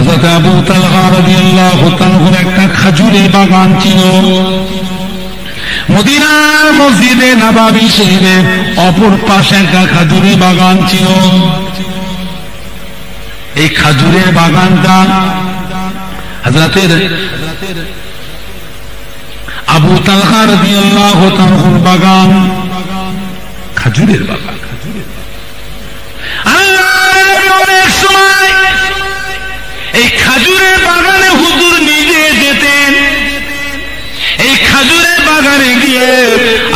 হযরত আবু তালহা রাদিয়াল্লাহু তাআলার একটা খেজুরের বাগান ছিল মদিনার মসজিদে নববী শরীফের অপর পাশে একটা খেজুরের বাগান ছিল। এই খেজুরের বাগানটা হযরত আবু তালহা রাদিয়াল্লাহু তাআলার বাগান, খেজুরের বাগান। অনেক সময় এই খেজুরের বাগানে হুজুর নিজে যেতেন। এই খেজুরের বাগানে গিয়ে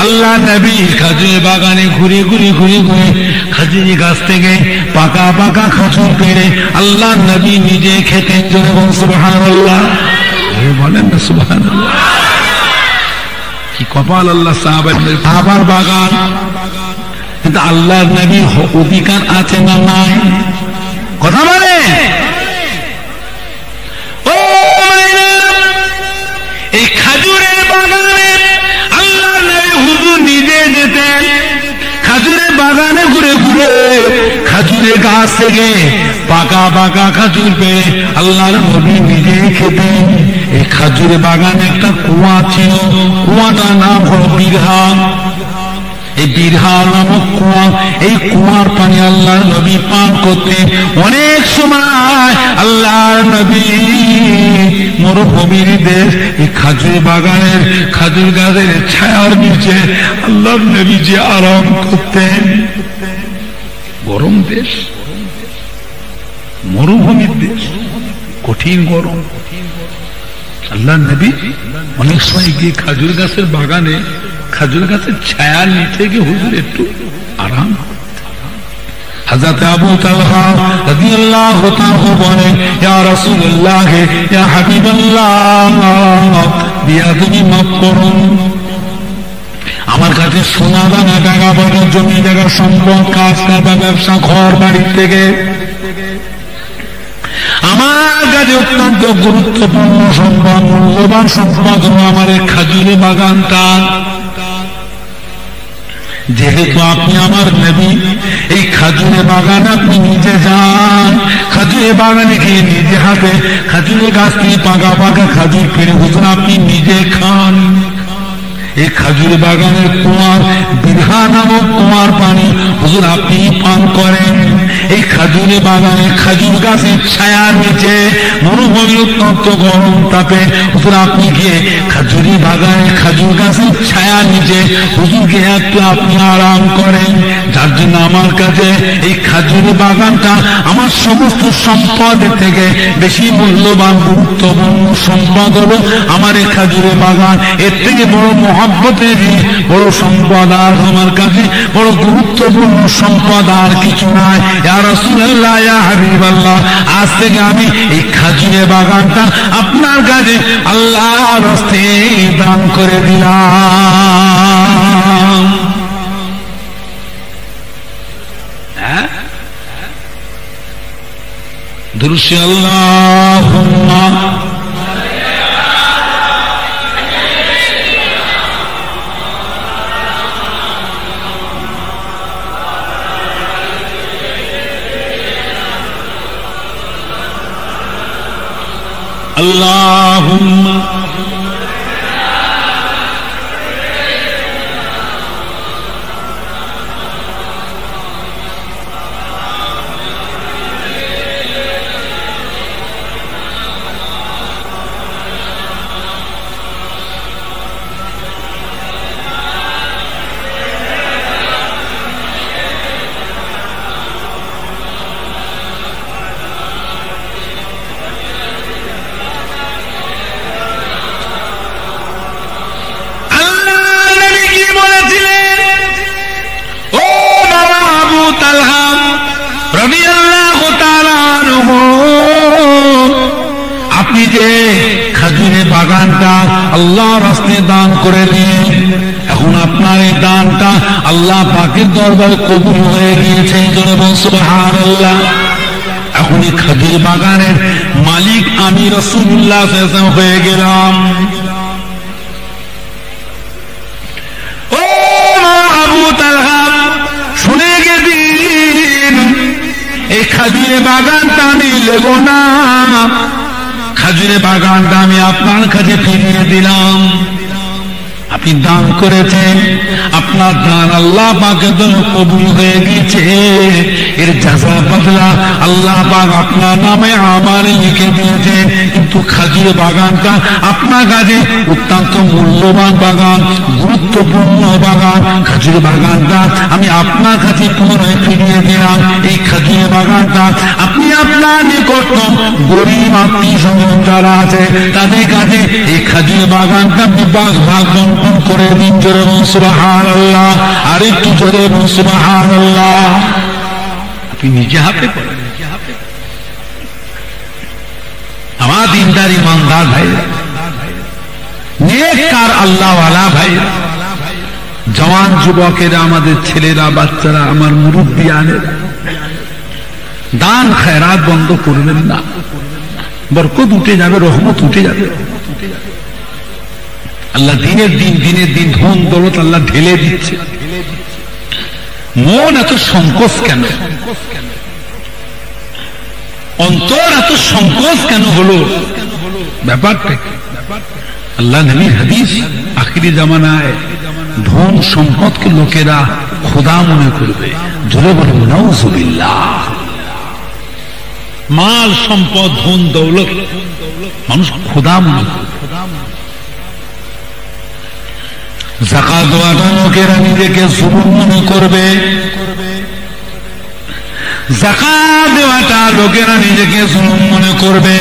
আল্লাহ নবী খেজুরের বাগানে ঘুরে ঘুরে ঘুরে ঘুরে খেজুরি গাছ থেকে পাকা পাকা খেজুর পেড়ে আল্লাহ নবী নিজে খেতেন। জোরে বলুন সুবহানাল্লাহ। বলেন না সুবহানাল্লাহ। কি কপাল আল্লাহ সাহাবার বাগান। কিন্তু আল্লাহ নবী অধিকার আছে না নাই? কথা বলে এই খেজুরের বাগানে আল্লাহ নবী হুজুর নিজে যেতেন। খেজুরের বাগানে ঘুরে ঘুরে খেজুরের গাছ থেকে পাকা পাকা খেজুর পেয়ে আল্লাহর নবী নিজে খেতেন। এই খেজুরের বাগানে একটা কুয়া ছিল, কুয়াটার নাম হল বিরহা। এই বিরহা নামক কুয়া, এই কুয়ার পানি আল্লাহর নবী পান করতেন। অনেক সময় আল্লাহর নবী মরুভূমির দেশ এই খেজুর বাগানের খেজুর গাছের ছায়ার নিচে আল্লাহর নবী যে আরাম করতেন। গরম দেশ, মরুভূমির দেশ, কঠিন গরম। আল্লাহর নবী অনেক সময় গিয়ে খেজুর গাছের বাগানে খেজুর গাছের ছায়ার নিচে গিয়ে হুজুর একটু আরাম। হযরত আবু তালহা রাদিয়াল্লাহু তাআলা বলেন, ইয়া রাসূলুল্লাহ, ইয়া হাবিবাল্লাহ, বিয়াদবি মাফ করুন। আমার কাছে সোনা দানা টাকা পয়সা জমি জায়গা সম্পদ কাজ কারবার ব্যবসা ঘর বাড়ি থেকে আমার কাছে অত্যন্ত গুরুত্বপূর্ণ সম্পদ, মূল্যবান সম্পদ হল আমার এই খেজুরের বাগানটা। যেহেতু আপনি আমার নবী, এই খেজুরের বাগানে আপনি নিজে যান। খেজুরের বাগানে গিয়ে নিজে হাতে খেজুরের গাছ থেকে পাকা পাকা খেজুর পেড়ে হুজুর আপনি নিজে খান। এই খেজুর বাগানের কুয়ার বিরহা নামক কুয়ার পানি হুজুর আপনি পান করেন। এই খেজুরের বাগানে খেজুর গাছের ছায়ার নিচে মরুভূমি অত্যন্ত গরম তাপে হুজুর আপনি গিয়ে খেজুরি বাগানে খেজুর গাছের ছায়ার নিচে হুজুরকে একটু আপনি আরাম করেন। যার জন্য আমার কাছে এই খেজুরি বাগানটা আমার সমস্ত সম্পদের থেকে বেশি মূল্যবান গুরুত্বপূর্ণ সম্পদ হলো আমার এই খেজুরের বাগান। এর থেকে বড় মহব্বতের বড় সম্পদ আর আমার কাছে বড় গুরুত্বপূর্ণ সম্পদ আর কিছু নাই। ইয়া রাসূলুল্লাহ, ইয়া হাবিবাল্লাহ, আজ থেকে আমি এই খেজুরের বাগানটা আপনার কাছে আল্লাহর রাস্তে দান করে দিলাম। দুরূদ আল্লাহুম্মা আল্লাহুম্মা বাগানটা আল্লাহর রাস্তায় দান করে দিন। এখন আপনার এই দানটা আল্লাহ পাকের দরবারে কবুল হয়ে গিয়েছে। জোরে বলুন সুবহানাল্লাহ। এখন এই খেজুর বাগানের মালিক আমি রাসূলুল্লাহ সাল্লাল্লাহু আলাইহি ওয়াসাল্লাম হয়ে গেলাম। ও আবু তালহা, শুনে গেদিন এই খেজুর বাগানটা আমি লেবো না, খাজুরে বাগানটা আমি আপনার কাছে ফিরিয়ে দিলাম। আপনি দান করেছেন, আপনার দান আল্লাহ পাকের জন্য কবুল হয়ে গেছে। এর যাজা বদলা আল্লাহ পাক আপনার নামে আমার লিখে দিয়েছে। কিন্তু খাজুর বাগানটা আপনার কাছে অত্যন্ত মূল্যবান বাগান, গুরুত্বপূর্ণ বাগান। খাজুর বাগানটা আমি আপনার কাছে পুনরায় ফিরিয়ে দিলাম। এই খাজুর বাগানটা আপনি আপনার নিকট গরিব আত্মীয় স্বজন যারা আছে তাদের কাছে এই খাজুর বাগানটা বিভাগ ভাগ করে দিন। জোরে বলুন সুবহানাল্লাহ, আর একটু জোরে বলুন সুবহানাল্লাহ। আপনি নিজে হাতে করেন। আমার দিনদার ইমানদার ভাই, নেককার আল্লাহওয়ালা ভাই, জওয়ান যুবকেরা, আমাদের ছেলেরা, বাচ্চারা, আমার মুরব্বিয়ানেরা, দান খেরাত বন্ধ করবেন না। বরকত উঠে যাবে, রহমত উঠে যাবে। আল্লাহ দিনের দিন ধন দৌলত আল্লাহ ঢেলে দিচ্ছে। মন এত সংকোচ কেন? অন্তর এত সংকোচ কেন হলো? ব্যাপারটা আল্লাহ নবীর হাদিস, আখিরি জামানায় ধন সম্পদকে লোকেরা খোদা মনে করবে। জোরে বলুন নাউজুবিল্লাহ। মাল সম্পদ ধন দৌলত মানুষ খোদা মনে করবে। যাকাত দেওয়াটা লোকেরা নিজেকে জুলুম মনে করবে। যাকাত দেওয়াটা লোকেরা নিজেকে জুলুম মনে করবে।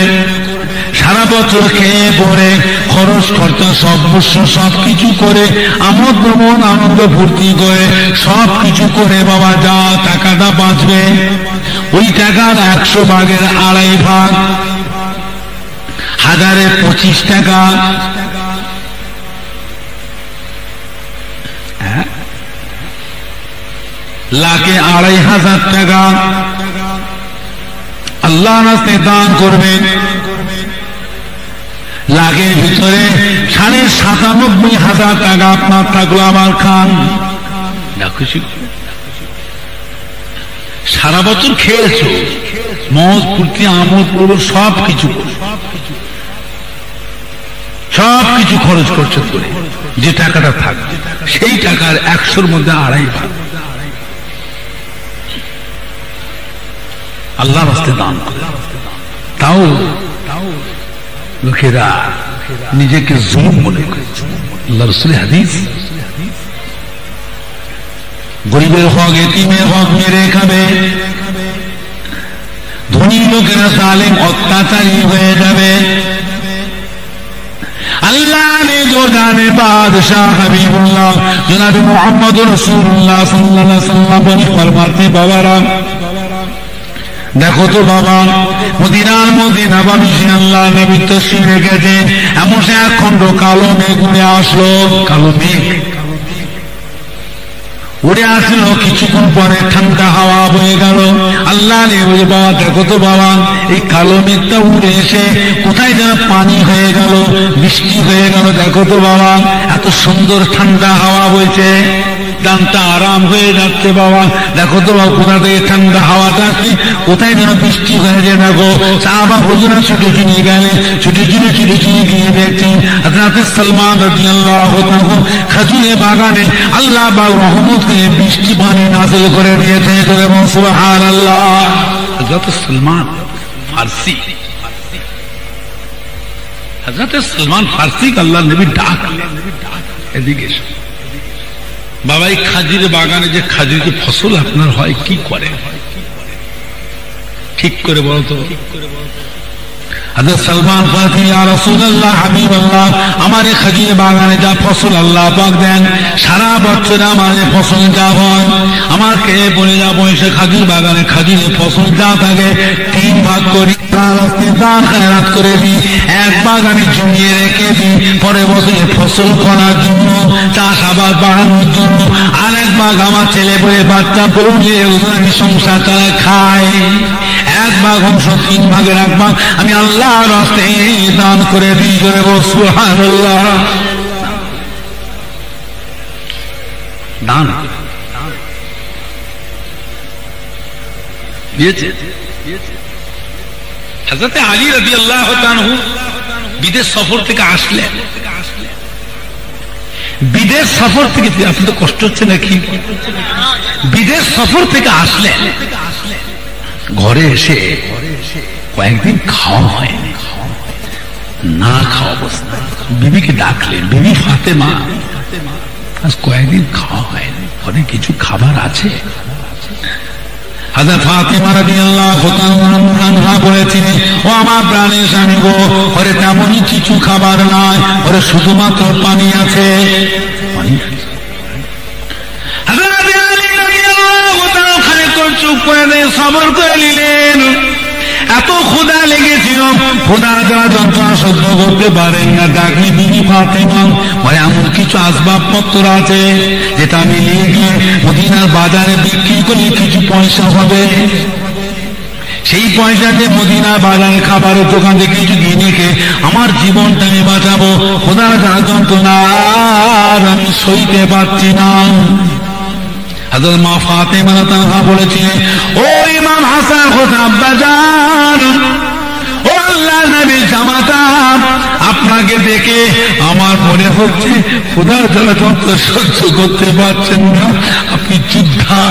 সারা বছর খেয়ে পরে খরচ খরচা সব কিছু করে আমোদ প্রমোদ আনন্দ ফুর্তি করে সব কিছু করে বাবা যা টাকাটা বাঁচবে ওই টাকার 100 ভাগের 2.5 ভাগ, 1000-এ 25 টাকা, লাখে 2500 টাকা আল্লাহ রাস্তে দান করবেন। লাখের ভিতরে 97,500 টাকা আপনার থাকলো, আমার খান। খুশি? সারা বছর খেয়েছো, মজ ফুর্তি আমোদ করবো, সব কিছু খরচ করছো করে যে টাকাটা থাকবে সেই টাকার 100-র মধ্যে 2.5 ভাগ আল্লাহ রাস্তে দান করে। তাও লোকেরা নিজেকে জুলুম মনে করে। আল্লাহ রাসূলের হাদিস, গরিবের হক, এতিমের হক মেরে খাবে, ধনী লোকেরা জালেম অত্যাচারী হয়ে যাবে। আল্লাহ ने जो जाने बादशाह हबीबुल्लाह जनाब मोहम्मद रसूलुल्लाह सल्लल्लाहु अलैहि वसल्लम फरमाते, बाबारा দেখো তো বাবা, মদিনার মধ্যে নববর্ষে আল্লাহ নবী তশরীফ রেখেছে, এমন সে এক খণ্ড কালো মেঘ উড়ে আসলো। কালো মেঘ উড়ে আসলো, কিছুক্ষণ পরে ঠান্ডা হাওয়া বয়ে গেল। আল্লাহ বলে, বাবা দেখো তো বাবা, এই কালো মেঘটা উড়ে এসে কোথায় যেন পানি হয়ে গেল, বৃষ্টি হয়ে গেল। দেখো তো বাবা, এত সুন্দর ঠান্ডা হাওয়া বইছে, দানটা আরাম হয়ে যাচ্ছে। বাবা দেখো তো বাবা, কোথা থেকে ঠান্ডা হাওয়াটা আসছে, কোথায় যেন বৃষ্টি হয়েছে। দেখো সাহাবা হুজুরা ছুটে চলে গেলে, ছুটে গিয়ে দেখছি হযরত সালমান রাদিয়াল্লাহু তাআলা খাজুরে বাগানে আল্লাহ পাক রহমত করে বৃষ্টি পানি নাযিল করে দিয়েছে। সুবহানাল্লাহ। হযরত সালমান ফারসি, হযরত সালমান ফারসি আল্লাহ নবী ডাক, এদিকে বাবা এই খাজুর বাগানে যে খাজুরের ফসল আপনার হয়, কি করে ঠিক করে বলতো। হযরত সালমান ফারসি, ইয়া রাসূলুল্লাহ হাবিবাল্লাহ, আমার এই খাজুর বাগানে যা ফসল আল্লাহ পাক দেন, সারা বছর আমার এই ফসল যা হয়, আমাকে বলে যাবো এসে খাজুর বাগানে খাজুরের ফসল যা থাকে 3 ভাগ করি, দান খেরাত করে দিই, 1 ভাগ আমি জমিয়ে রেখে দিই পরে বছরে ফসল করার জন্য, চাষাবাদ বাড়ানোর জন্য, আর 1 ভাগ আমার ছেলে বলে বাচ্চা পড়লে আমি সংসার চালায় খাই। 1 ভাগ অংশ, 3 ভাগের 1 ভাগ আমি আল্লাহর রাস্তায় দান করে দিই। করে বল সুবহানাল্লাহ। দান দিয়েছে। হযরত আলী রাদিয়াল্লাহু তাআলা বিদেশ সফর থেকে আসলেন। বিদেশ সফর থেকে, আপনি তো কষ্ট হচ্ছে নাকি? বিদেশ সফর থেকে আসলেন, ঘরে এসে কয়েকদিন খাওয়া হয়নি, না খাওয়া অবস্থা। বিবিকে ডাকলেন, বিবি ফাতেমা আজ কয়েকদিন খাওয়া হয়নি, ঘরে কিছু খাবার আছে? হযরত ফাতেমা রাদিয়াল্লাহু তাআলা বলেছিলেন, ও আমার প্রাণের স্বামী গো, ঘরে তেমনই কিছু খাবার নাই, ঘরে শুধুমাত্র পানি আছে। হযরত আলী রাদিয়াল্লাহু তাআলা খানিকক্ষণ চুপ করে সবর করে নিলেন। এত ক্ষুধা লেগেছিল, ক্ষুধা যারা যন্ত্রণা সহ্য করতে পারেন না, ডাকলে বিবি ফাতেমা ঘরে এমন কিছু আসবাবপত্র আছে যেটা আমি নিয়ে গিয়ে মদিনার বাজারে বিক্রি করলে কিছু পয়সা হবে, সেই পয়সাতে মদিনার বাজারে খাবারের দোকান থেকে কিছু কিনে খেয়ে আমার জীবনটা আমি বাঁচাবো। ক্ষুধা যারা যন্ত্রণা আমি সইতে পারছি না। হযরত মা ফাতেমা তাআলা বলেছিলেন, ও ইমাম হাসান হোসেন আব্বাজান, ও আল্লাহর নবীর জামাতা, আপনাকে দেখে আমার মনে হচ্ছে ক্ষুধার জ্বালা যন্ত্রণা সহ্য করতে পারছেন না। আপনি যোদ্ধা,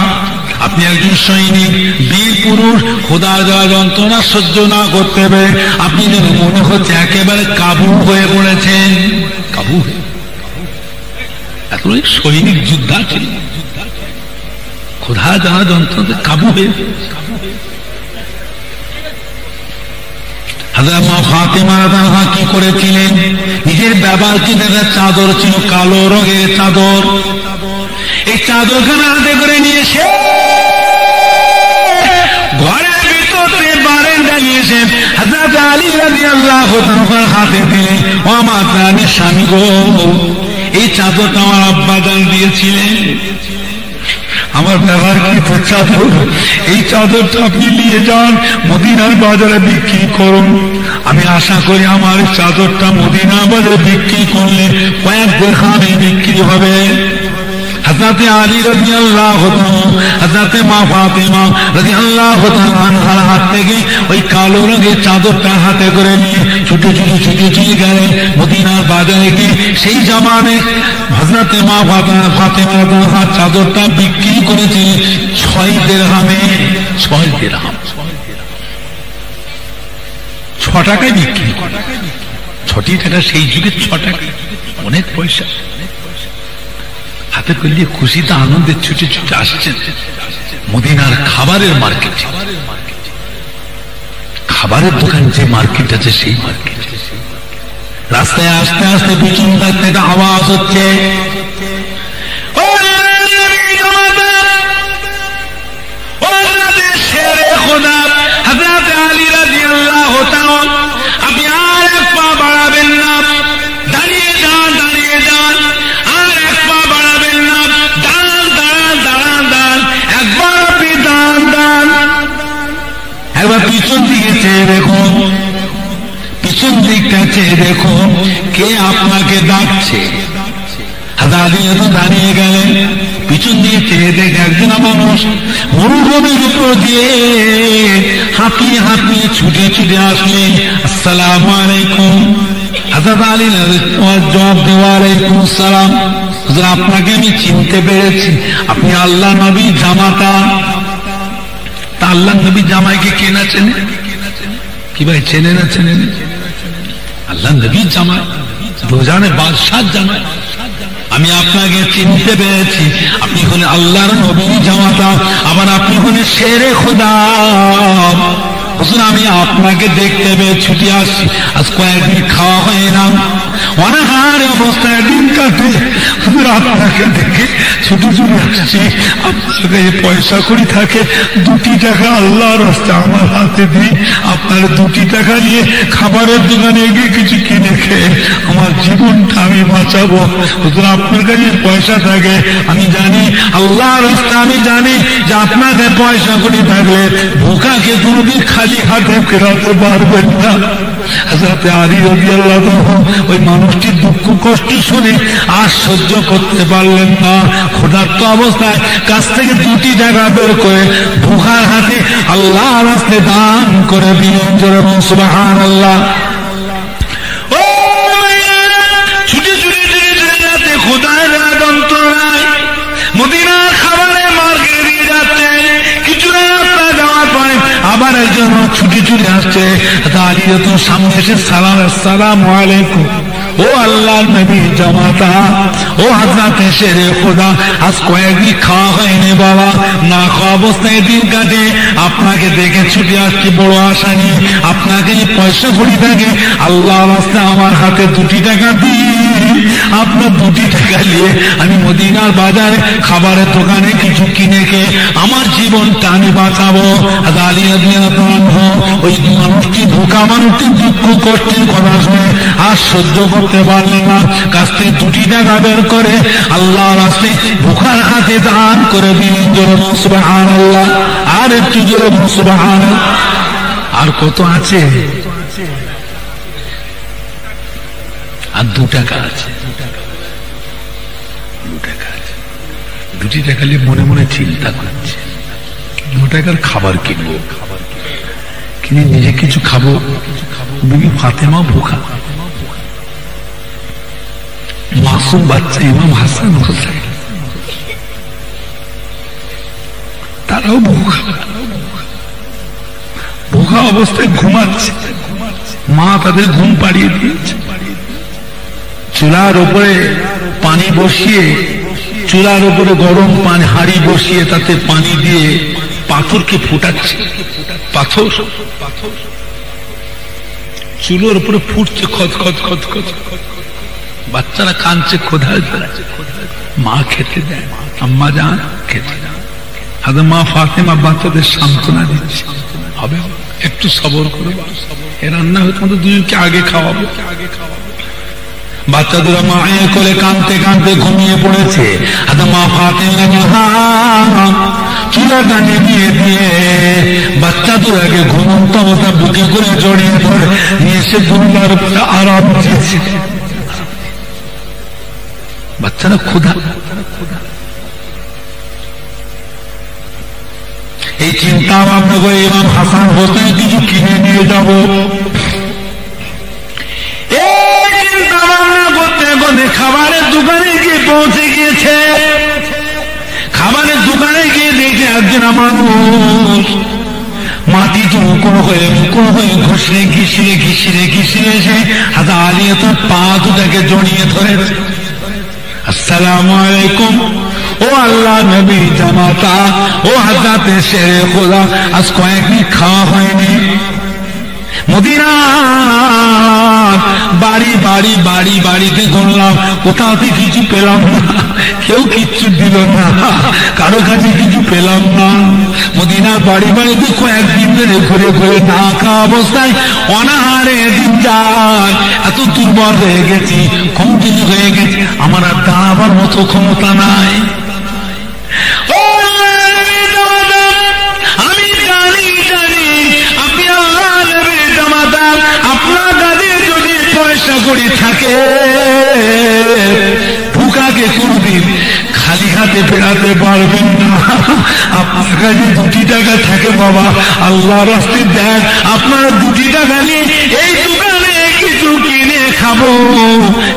আপনি একজন সৈনিক, বীর পুরুষ, ক্ষুধার জ্বালা যন্ত্রণা সহ্য না করতে পেরে আপনি যেন মনে হচ্ছে একেবারে কাবু হয়ে পড়েছেন। কাবু হয়ে এত সৈনিক যোদ্ধা ছিলেন, ক্ষুধা জ্বালা যন্ত্রণাতে কাবু হয়ে। হযরত মা ফাতেমা রাদিয়াল্লাহু আনহা কি করেছিলেন, নিজের ব্যবহৃত একটা চাদর ছিল, কালো রঙের চাদর, এই চাদরখানা হাতে করে নিয়ে এসে ঘরের ভিতরে বারান্দা নিয়ে এসে হযরত আলী রাদিয়াল্লাহু তাআলা হাতে দিলেন, ও আমার প্রাণের স্বামী গো, এই চাদরটা আমার আব্বাজান দিয়েছিলেন, আমার ব্যবহারকৃত চাদর, এই চাদরটা আপনি নিয়ে যান, মদিনার বাজারে বিক্রি করুন। আমি আশা করি আমার চাদরটা মদিনা বাজারে বিক্রি করলে কয়েক দিরহামে বিক্রি হবে। হযরত আলী রাদিয়াল্লাহু তাআলা, হযরত মা ফাতেমা রাদিয়াল্লাহু তাআলার হাত থেকে ওই কালো রঙের চাদরটা হাতে করে নিয়ে ছুটে ছুটে গেলেন মদিনার বাজারে গিয়ে। সেই জামানে হযরত মা ফাতেমা রাদিয়াল্লাহু চাদরটা বিক্রি করেছিলেন 6 দিরহামে। 6 দিরহাম, 6 টাকায় বিক্রি। 6টি টাকা সেই যুগে 6 টাকা, অনেক পয়সা। হাতে করলে খুশিতে আনন্দে ছুটে ছুটে আসছেন মদিনার খাবারের মার্কেট, খাবারের দোকান যে মার্কেট আছে সেই মার্কেট। রাস্তায় আস্তে আস্তে পিছন থেকে আওয়াজ হচ্ছে, হযরত আলী রাদিয়াল্লাহু তাআলা, আপনি আর এক পা বাড়াবেন না, দাঁড়িয়ে যান, দাঁড়িয়ে যান, আর এক পা বাড়াবেন না, দাঁড়ান দাঁড়ান দাঁড়ান দাঁড়ান, একবার আপনি দাঁড়ান দাঁড়ান, একবার পিছন দিকে চেয়ে দেখুন, পিছন দিকটা চেয়ে দেখুন কে আপনাকে ডাকছে। দাঁড়িয়ে গেলেন, পিছন দিয়ে চেয়ে দেখে একজন মানুষ মরুভূমির উপর দিয়ে হাঁপিয়ে হাঁপিয়ে ছুটে ছুটে আসলেন। আসসালামু আলাইকুম। হযরত আলী জবাব দেওয়া, আলাইকুম আসসালাম। হুজুর, আপনাকে আমি চিনতে পেরেছি, আপনি আল্লাহ নবীর জামাতা। তা আল্লাহ নবীর জামাইকে কে না চেনে? কি ভাই, চেনে না চেনে? আল্লাহ নবীর জামাই, দোজানে বাদশাহ জামাই। আমি আপনাকে চিনতে পেরেছি, আপনি হলেন আল্লাহর নবীর জামাতা, আবার আপনি হলেন শেরে খোদা। হুজুর, আমি আপনাকে দেখতে পেয়ে ছুটে আসছি, আজ কয়েকদিন খাওয়া হয় না, অনাহার অবস্থায় দিন কাটে। হুজুর, আপনাকে দেখে ছুটে ছুটে আসছি, আপনার কাছে পয়সা করি থাকে, 2টি টাকা আল্লাহর রাস্তায় আমার হাতে দিই, আপনার 2টি টাকা নিয়ে খাবারের দোকানে গিয়ে কিছু কিনে খেয়ে আমার জীবনটা আমি বাঁচাবো। হুজুর, আপনার কাছে পয়সা থাকে, আমি জানি আল্লাহর রাস্তায়, আমি জানি যে আপনাকে পয়সা করি থাকলে ভোকাকে কোনোদিন খালি হাতে ফেরাতে পারবেন না। হযরত আলী রাদিয়াল্লাহু আনহু ওই মানুষটির দুঃখ কষ্ট শুনে আর সহ্য করতে পারলেন না। ক্ষুধার্ত অবস্থায় কাছ থেকে 2টি টাকা বের করে ভুখার হাতে আল্লাহর রাস্তায় দান করে দিলেন। জোরে বলুন সুবহানাল্লাহ। ও ছুটে ছুটে যাতে ক্ষুধার যন্ত্রণায় মদিনার খাবারের মার্কে দিয়ে যাচ্ছে। কিছু রাস্তা যাওয়ার পরে আবার একজন ছুটে ছুটে আসছে। আলী তো সামনে এসে আসসালামু আলাইকুম। ও আল্লাহর নবীর জামাতা, ও হযরত শেরে খোদা, আজ কয়েকদিন খাওয়া হয়নি বাবা, না খাওয়া অবস্থায় দিন কাটে। আপনাকে দেখে ছুটে আসছি বড় আশা নিয়ে। আপনাকে পয়সা করি থাকে আল্লাহ রাস্তায় আমার হাতে 2টি টাকা দিই। আপনার 2টি টাকা নিয়ে আমি মদিনার বাজারে খাবারের দোকানে কিছু কিনে খেয়ে আমার জীবনটা আমি বাঁচাবো। আলী রাদিয়াল্লাহু আনহু ওই মানুষটি ধোঁকা মানুষটির দুঃখ কষ্টের কথা শুনে আর সহ্য করতে পারলেন না। কাছ থেকে 2টি টাকা বের করে আল্লাহ রাস্তায় ভুখার হাতে দান করে দিলেন। জোরে সুবহানাল্লাহ। আর একটু জোরে সুবহানাল্লাহ। আর কত আছে? আর 2 টাকা আছে। 2 টাকা আছে। 2টি টাকা নিয়ে মনে মনে চিন্তা করছে 2 টাকার খাবার কিনবো, কিনে নিজে কিছু খাবো। বিবি ফাতেমা ভুখা, মাসুম বাচ্চা ইমাম হাসান হোসেন তারাও ভুখা, ভুখা অবস্থায় ঘুমাচ্ছে। মা তাদের ঘুম পাড়িয়ে দিয়েছে। চুলার উপরে পানি বসিয়ে, চুলার উপরে গরম পানি হাঁড়ি বসিয়ে তাতে পানি দিয়ে পাথরকে ফুটাচ্ছে। পাথর চুলোর উপরে ফুটছে, খদ খদ খদ খদ। বাচ্চারা কাঁদছে, ক্ষুধায় ধরেছে। মা খেতে দেয়, আম্মা যান খেতে দেয়। আদা মা ফাতেমা বাচ্চাদের সান্ত্বনা দিচ্ছে, হবে একটু সবর করে, এ রান্না হয়ে তোমাদের 2জনকে আগে খাওয়াবো। বাচ্চাদের মায়ের কোলে কাঁদতে কাঁদতে ঘুমিয়ে পড়েছে। আদা মা ফাতেমা চুলাটা নিভিয়ে দিয়ে বাচ্চাদের আগে ঘুমন্ত অবস্থা বুকে করে জড়িয়ে ধরে নিয়ে এসে দুর্বার উপরে আরাম দিয়েছে। বাচ্চারা ক্ষুধা। এই চিন্তা ভাবনা করে ইমাম হাসান হোসেন কিছু কিনে নিয়ে যাব। এই চিন্তা ভাবনা করতে করতে খাবারের দোকানে গিয়ে পৌঁছে গিয়েছে। খাবারের দোকানে গিয়ে দেখে একজন মানুষ মাটি মুকুর হয়ে ঘষে ঘিসিয়ে ঘিসিয়ে ঘিসিয়ে এসে হাজা আলী তো পা 2টাকে জড়িয়ে ধরেছে। আসসালামু আলাইকুম। ও আল্লাহ নবী জামাতা, ও হযরত শেরে খোদা, আজ কয়েকদিন খাওয়া হয়নি। মদিনার বাড়ি বাড়ি বাড়ি বাড়িতে ঘুরলাম, কোথাও কিছু পেলাম না। কেউ কিচ্ছু দিল না, কারো কাছে কিছু পেলাম না। মদিনার বাড়ি বাড়িতে কয়েকদিন ধরে ঘুরে ঘুরে না খাওয়া অবস্থায় অনাহারে দিন যায়। এত দুর্বল হয়ে গেছি, কমজোরি হয়ে গেছি, আমার আর দাঁড়াবার মতো ক্ষমতা নাই। আমি জানি জানি আপনি আল্লাহ নবীর জামাতা, আপনার কাছে যদি পয়সা কড়ি থাকে ভুকাকে কোনদিন খালি হাতে ফেরাতে পারবেন না। আপনার কাছে 2টি টাকা থাকে বাবা, আল্লাহ রাস্তায় দেন। আপনারা 2টি টাকা নিয়ে এই দোকানে কিছু কিনে খাবো,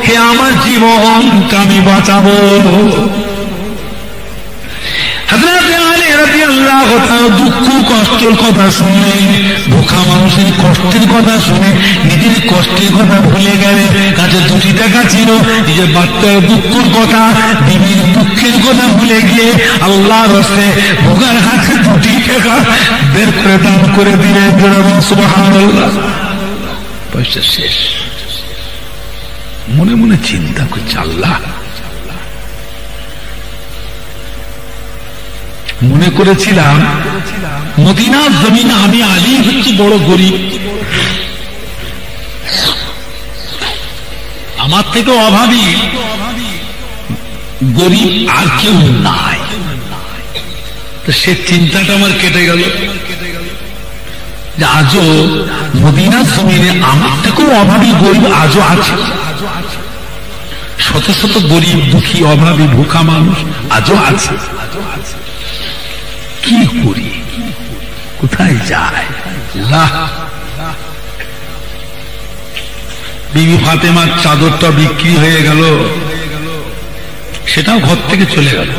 হে আমার জীবনটা আমি বাঁচাবো। হযরত আলী রাদিয়াল্লাহু তাআলা দুঃখ কষ্টের কথা শুনে, ভোকা মানুষের কষ্টের কথা শুনে নিজের কষ্টের কথা ভুলে গেলে। কাছে 2টি টাকা ছিল, নিজের বাচ্চার দুঃখের কথা, বিবির দুঃখের কথা ভুলে গিয়ে আল্লাহর রাস্তায় ভোগার হাতে 2টি টাকা বের করে দান করে দিলেন। সুবহানাল্লাহ। পয়সা শেষ। মনে মনে চিন্তা করছে, আল্লাহ মনে করেছিলাম মদিনার জমিনে আমি আলী হচ্ছি বড় গরিব, আমার থেকে অভাবী গরিব আর কেউ নাই। তো সে চিন্তাটা আমার কেটে গেল। যে আজও মদিনার জমিনে আমার থেকেও অভাবী গরিব আজও আছে, শত শত গরিব দুঃখী অভাবী ভুখা মানুষ আজও আছে। কি করি, কোথায় যায়? বিবি ফাতেমার চাদরটা বিক্রি হয়ে গেল, সেটাও ঘর থেকে চলে গেল।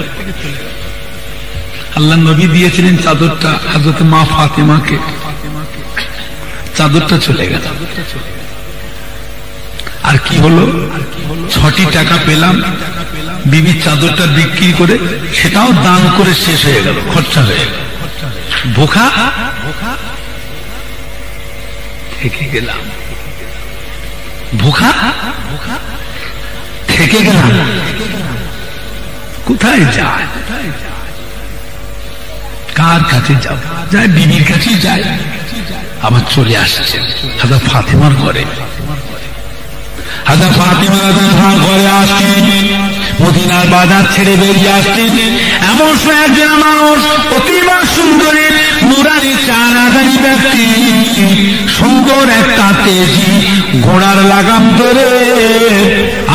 আল্লাহ নবী দিয়েছিলেন চাদরটা হযরত মা ফাতেমাকে, চাদরটা চলে গেল। আর কি হলো, 6টি টাকা পেলাম বিবির চাদরটা বিক্রি করে, সেটাও দান করে শেষ হয়ে গেল, খরচা হয়ে গেল। ভোখা থেকে গেলাম, ভোখা থেকে গেলাম। কোথায় যায়? কার কাছে যাব? যায় বিবির কাছেই যায়। আবার চলে আসছে হযরত ফাতেমার ঘরে। হযরত ফাতেমা ঘরে আসছেন, মদিনার বাজার ছেড়ে বেরিয়ে আসছেন। এমন একজন মানুষ, অতীব সুন্দরী নুরানি চানাদারি ব্যক্তি, সুন্দর একটা তেজি ঘোড়ার লাগাম ধরে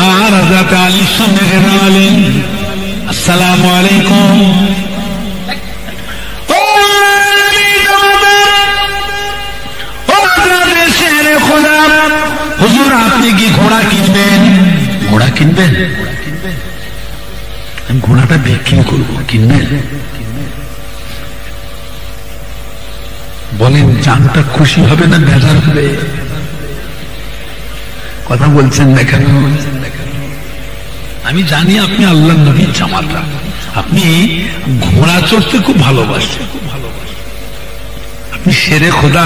আর হযরত আলীর সামনে দাঁড়ালেন। আসসালামু আলাইকুম। হুজুর, আপনি কি ঘোড়া কিনবেন? ঘোড়া কিনবেন? আমি ঘোড়াটা বিক্রি করবো, কিনবেন? বলেন, জানটা খুশি হবে না বেজার হবে? কথা বলছেন না কেন? আমি জানি আপনি আল্লাহ নবীর জামাতা, আপনি ঘোড়া চড়তে খুব ভালোবাসেন, আপনি শেরে খোদা,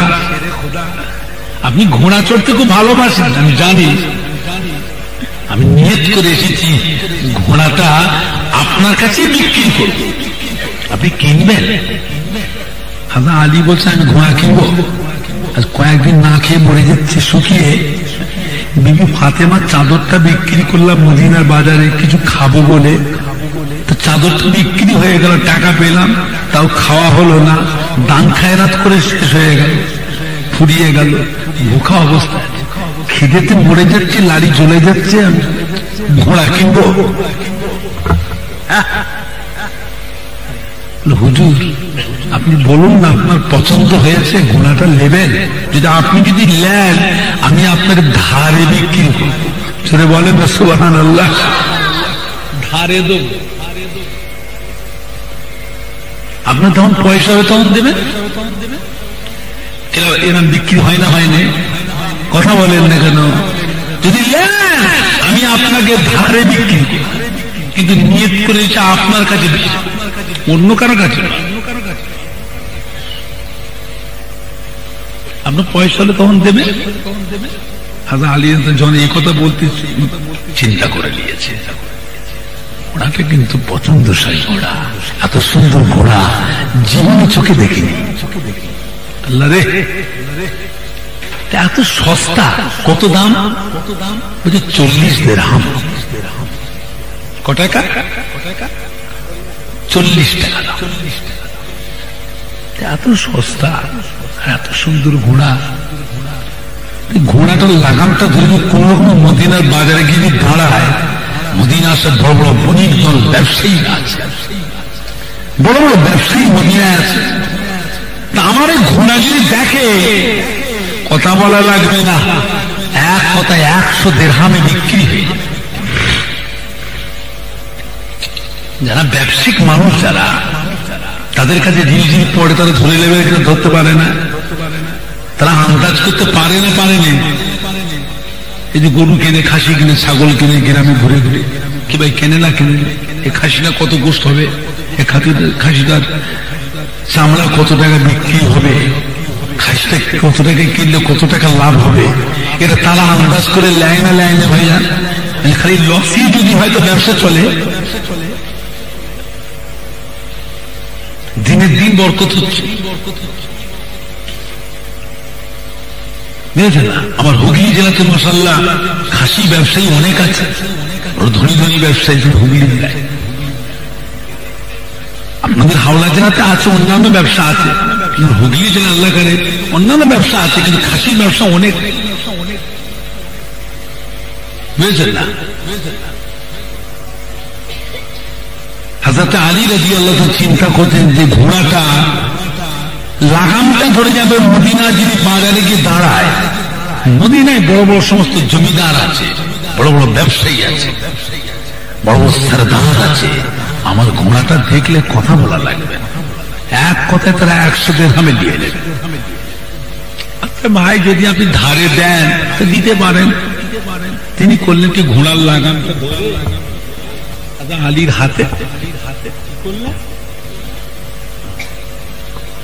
আপনি ঘোড়া চড়তে খুব ভালোবাসেন, আমি জানি। আমি নিয়ত করে এসেছি ঘোড়াটা আপনার কাছে বিক্রি করব, আপনি কিনবেন? হযরত আলী বলছে, আমি ঘোড়া কিনবো। আজ কয়েকদিন না খেয়ে মরে যাচ্ছে শুকিয়ে। বিবি ফাতেমার চাদরটা বিক্রি করলাম মদিনার বাজারে কিছু খাবো বলে, তো চাদরটা বিক্রি হয়ে গেল, টাকা পেলাম, তাও খাওয়া হলো না, দান খায়রাত করে শেষ হয়ে গেল, ফুরিয়ে গেল। ভুখা অবস্থা, খিদেতে মরে যাচ্ছে, লাড়ি জ্বলে যাচ্ছে, আমি ঘোড়া কিনবো? হুজুর, আপনি বলুন না আপনার পছন্দ হয়েছে, ঘোড়াটা নেবেন? আপনি যদি নেন, আমি আপনাকে ধারে বিক্রি করব। ছেড়ে বলেন সুবহানাল্লাহ। ধারে দেব, আপনার তখন পয়সা হবে তখন দেবেন। এরকম বিক্রি হয় না, হয়নি? কথা বলেন না কেন? যদি নেন, আমি আপনাকে ধারে বিক্রি করব, কিন্তু নিয়ত করে আপনার কাছে, অন্য কারো কাছে। আপনার পয়সা হলে তখন দেবে। হযরত আলী যখন এই কথা বলতেছি, চিন্তা করে নিয়েছে, ঘোড়াটা কিন্তু পছন্দসই ঘোড়া, এত সুন্দর ঘোড়া জীবনে চোখে দেখিনি। আল্লাহ রে, এত সস্তা! কত দাম? 40 দিরহাম। ক টাকা? 40 টাকা। এত সস্তা, এত সুন্দর ঘোড়া। ঘোড়াটার লাগামটা ধরে কোন রকম মদিনার বাজারে গিয়ে দাঁড়ায়, মদিনার সব বড় বড় বণিক দল ব্যবসায়ী আছে, বড় বড় ব্যবসায়ী মদিনায় আছে। তা আমার এই ঘোড়া যদি দেখে, কথা বলা লাগবে না, এক কথায় 100 দিরহামে বিক্রি হয়ে যাবে। যারা ব্যবসায়িক মানুষ, যারা তাদের কাছে জিনিস পড়ে, তারা ধরে নেবে, ধরতে পারে না, তারা আন্দাজ করতে পারে না, পারেনি। এই যে গরু কিনে, খাসি কিনে, ছাগল কিনে, গ্রামে ঘুরে ঘুরে, কি ভাই কেনে না কেনে, এই খাসিটা কত গোস্ত হবে, এই খাসিটার চামড়া কত টাকা বিক্রি হবে, খাসিটা কত টাকা কিনলে কত টাকা লাভ হবে, এটা তারা আন্দাজ করে লাইনে লাইনে হয়ে যান। খালি লসই যদি হয়তো ব্যবসা চলে, দিনের দিন বরকত হচ্ছে। আমার হুগলি জেলাতে মাশাআল্লাহ খাসি ব্যবসায়ী অনেক আছে, ধনী ধনী ব্যবসায়ী হুগলি জেলায়। আপনাদের হাওড়া জেলাতে আছে, অন্যান্য ব্যবসা আছে, আপনার হুগলি জেলা আল্লাহ করে অন্যান্য ব্যবসা আছে, কিন্তু খাসির ব্যবসা অনেক, বুঝেছেন না? হযরত আলী রাদিয়াল্লাহু চিন্তা করতেন যে ঘোড়াটা লাগামটা ধরে যাবে মদিনা যদি বাজারে গিয়ে দাঁড়ায়। মদিনায় বড় বড় সমস্ত জমিদার আছে, বড় বড় ব্যবসায়ী আছে, বড় বড় সরদার আছে, আমার ঘোড়াটা দেখলে কথা বলা লাগবে না, এক কথায় তারা 100 দিরহামে নিয়ে নেবে। আচ্ছা ভাই, যদি আপনি ধারে দেন তো দিতে পারেন। তিনি করলেন কি, ঘোড়ার লাগামটা আলীর হাতে,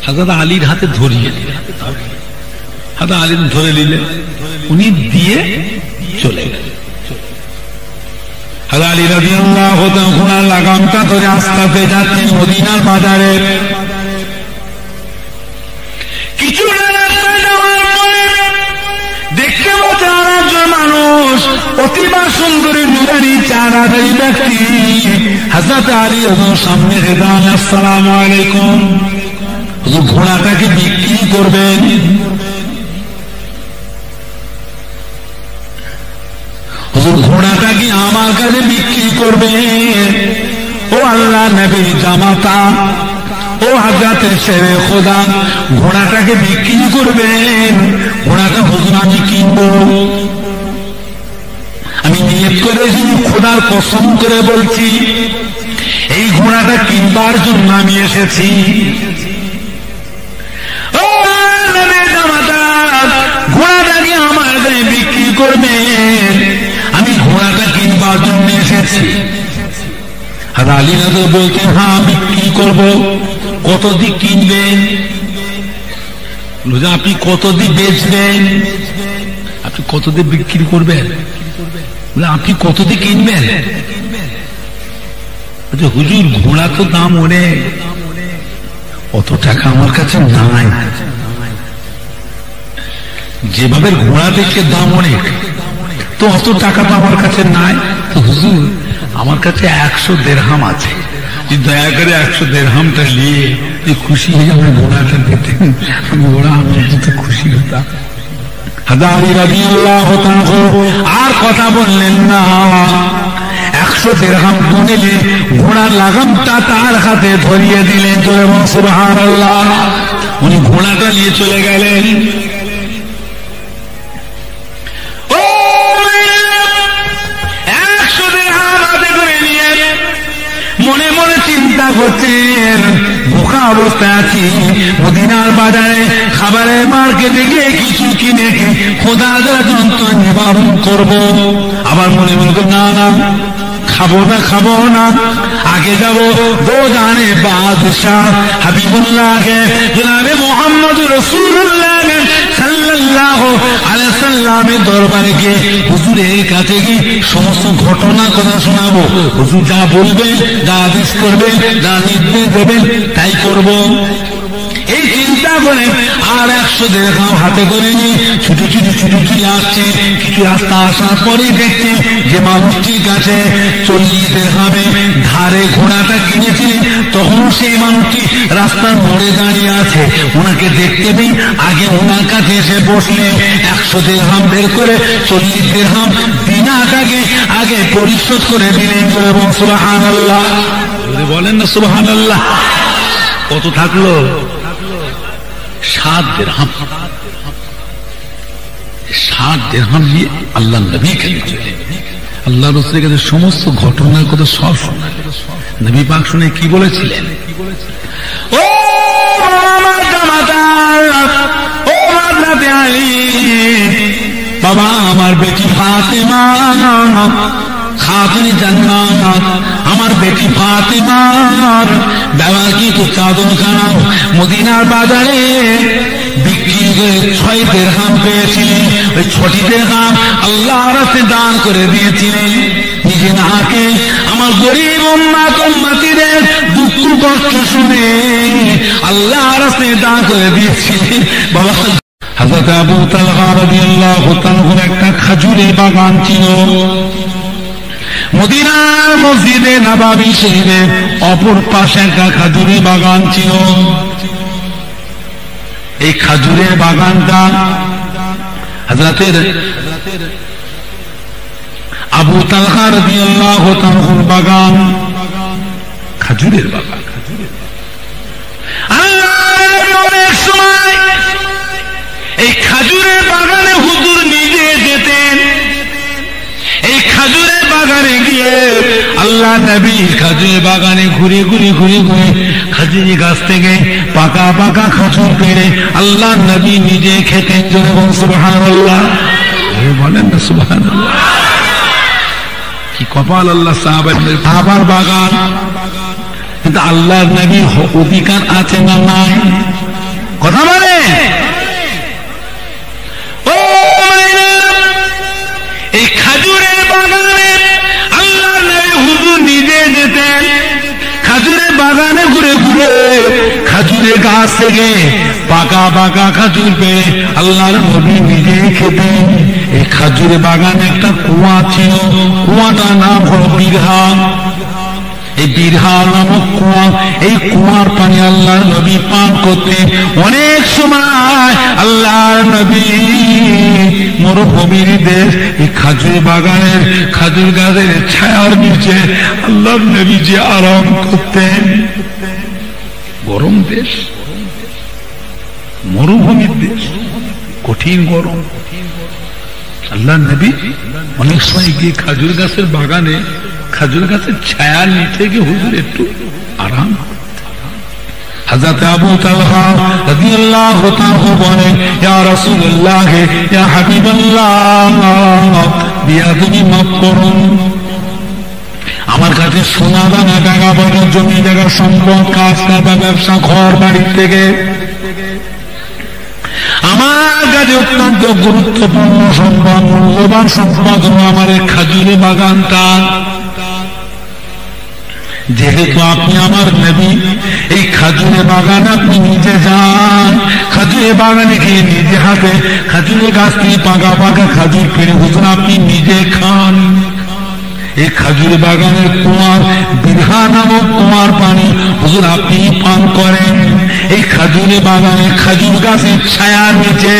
হযরত আলীর হাতে ধরিয়ে দিলেন। হযরত আলী ধরে নিলেন, উনি দিয়ে চলে গেলেন। হযরত আলী রাদিয়াল্লাহু তাআলা ঘোড়ার লাগামটা ধরে আস্তে আস্তে যাচ্ছেন মদিনার বাজারে। কিছু রাস্তায় যাওয়ার পরে দেখতে পাচ্ছেন একজন মানুষ, অতিবা সুন্দরী নুরানি চেহারাধারী ব্যক্তি হযরত আলী সামনে দাঁড়ান। আসসালামু আলাইকুম। হুজুর, ঘোড়াটাকে বিক্রি করবেন? হুজুর, ঘোড়াটা কি আমার কাছে বিক্রি করবেন? ও আল্লাহ নবীর জামাতা, ও হযরত শেরে খোদা, ঘোড়াটাকে বিক্রি করবেন? ঘোড়াটা হুজুর আমি কিনবো। আমি নিয়ত করেছি, খোদার কসম করে বলছি, এই ঘোড়াটা কিনবার জন্য আমি এসেছি। ঘোড়াটা কি আমার কাছে বিক্রি করবেন? আমি ঘোড়াটা কিনবার জন্য এসেছি। আর আলী নজর বলতে, হ্যাঁ বিক্রি করব। কত দিয়ে কিনবেন? আপনি কত দিয়ে বেচবেন? আপনি কত দিয়ে বিক্রি করবেন? আপনি কত দিয়ে কিনবেন? হুজুর, ঘোড়া তো দাম অনেক, অত টাকা আমার কাছে নাই। যেভাবে ঘোড়া দেখে দাম অনেক, তো অত টাকা তো আমার কাছে নাই। তো হুজুর, আমার কাছে 100 দিরহাম আছে, দয়া করে 100 দিরহামটা নিয়ে যে খুশি হয়ে আমার ঘোড়াটা দিতেন, আমি ঘোড়া আমার তো খুশি হতাম। হযরত আলী রাদিয়াল্লাহু তাআলা আর কথা বললেন না। 100 দিরহাম গুনে ঘোড়ার লাগামটা তার হাতে ধরিয়ে দিলেন। সুবহানাল্লাহ। উনি ঘোড়াটা নিয়ে চলে গেলেন। মনে মনে চিন্তা করছেন, বোকা অবস্থায় আছি, মদিনার বাজারে খাবারের মার্কেটে গিয়ে কিছু কিনে খোদার যন্ত্র নিবারণ করব। আবার মনে মনে না না, খাবো না, আগে যাব দোজানে বাদশাহ হাবিবুল্লাহকে, জনাবে মুহাম্মদ রাসূলুল্লাহ সাল্লাল্লাহু আলাইহি সাল্লামের দরবারে গিয়ে হুজুরের কাছে গিয়ে সমস্ত ঘটনা কথা শোনাবো। হুজুর যা বলবেন, যা আদেশ করবেন, যা নির্দেশ দেবেন তাই করব। এই চিন্তা করে আর 100 দিরহাম হাতে করে নিয়ে ছুটি আসছে। কিছু রাস্তা আসার পরে দেখছে যে মানুষটির কাছে 40 দিরহামে ধারে ঘোড়াটা কিনেছিলেন। তখন সেই মানুষটি রাস্তার মোড়ে দাঁড়িয়ে আছে, ওনাকে দেখতে পেয়ে আগে ওনার কাছে এসে বসলেন। 100 দিরহাম বের করে 40 দিরহাম দিনাটাকে আগে পরিশোধ করে দিলেন। সুবহানাল্লাহ, বলেন না সুবহানাল্লাহ। কত থাকলো? 7 দিরহাম। 7 দিরহাম নিয়ে আল্লাহ নবী কাছে চলে, আল্লাহ রাসূলের কাছে সমস্ত ঘটনার কথা সব শোনা। নবী পাক শুনে কি বলেছিলেন? ও আমার জামাতা, ও হযরত আলী, বাবা আমার বেটি ফাতেমা খাতুনে জান্নাত, আমার বেটি ফাতেমার দেওয়া কিছু চাদরখানা মদিনার বাজারে বিক্রি করে 6 দিরহাম পেয়েছিলেন। ওই 6টি দিরহাম আল্লাহর রাস্তায় দান করে দিয়েছিলেন। নিজে না হাতে আমার গরিব উম্মতিদের দুঃখ কষ্ট শুনে আল্লাহর রাস্তায় দান করে দিয়েছিলেন। বাবা হযরত আবু তালহা রাদিয়াল্লাহু তাআলা একটা খেজুরের বাগান ছিল মদিনার মসজিদে নববী শরীফের অপর পাশে একটা খেজুরের বাগান ছিল। এই খাজুরের বাগানটা হযরতের আবু তালহা রাদিয়াল্লাহু তাআলার বাগান, খাজুরের বাগান। অনেক সময় এই খাজুরের বাগানে হুজুর নিজে যেতেন। এই খাজুরের বাগানে গিয়ে আল্লাহ নবী খাজুরের বাগানে ঘুরে ঘুরে ঘুরে ঘুরে খাজুরি গাছ থেকে পাকা পাকা খাজুর পেড়ে আল্লাহ নবী নিজে খেতেন। জোরে বলুন সুবহানাল্লাহ। বলেন না সুবহানাল্লাহ। কি কপাল আল্লাহ সাহাবার বাগান। কিন্তু আল্লাহ নবী অধিকার আছে না নাই? কথা বলে এই খাজুরের বাগানে আল্লাহ নবী হুজুর নিজে যেতেন। খাজুরের বাগানে ঘুরে ঘুরে খাজুরের গাছ থেকে পাকা পাকা খাজুর পেয়ে আল্লাহর নবী নিজে খেতেন। এই খাজুরের বাগানে একটা কুয়া ছিল, কুয়াটার নাম হলো বিরহা। এই বিরহা নামক কুয়া, এই কুয়ার পানি আল্লাহর নবী পান করতে অনেক সময় আল্লাহর নবী মরুভূমির দেশ এই খাজুর বাগানের খাজুর গাছের ছায়ার নিচে আল্লাহর নবী যে আরাম করতেন। গরম দেশ, মরুভূমির দেশ, কঠিন গরম। আল্লাহর নবী অনেক সময় গিয়ে খাজুর গাছের বাগানে খাজুর গাছের ছায়ার নিচে গিয়ে হুজুর একটু আরাম করতেন। হযরত আবু তালহা রাদিয়াল্লাহু তাআলা বলেন, ইয়া রাসূলুল্লাহ, ইয়া হাবিবাল্লাহ, বিয়াদবি মাফ করুন। আমার কাছে সোনা দানা টাকা পয়সা জমি জায়গা সম্পদ কাজ কারবার ব্যবসা ঘর বাড়ি থেকে আমার কাছে অত্যন্ত গুরুত্বপূর্ণ সম্পদ, মূল্যবান সম্পদ হল আমার এই খাজুরের বাগানটা। যেহেতু আপনি আমার নবী, এই খাজুরের বাগানে আপনি নিজে যান। খাজুরের বাগানে গিয়ে নিজে হাতে খাজুরের গাছ থেকে পাকা পাকা খাজুর পেড়ে হুজুর আপনি নিজে খান। এই খাজুর বাগানের কুয়ার বিরহা নামক কুয়ার পানি হুজুর আপনি পান করেন। এই খাজুরের বাগানে খাজুর গাছের ছায়ার নিচে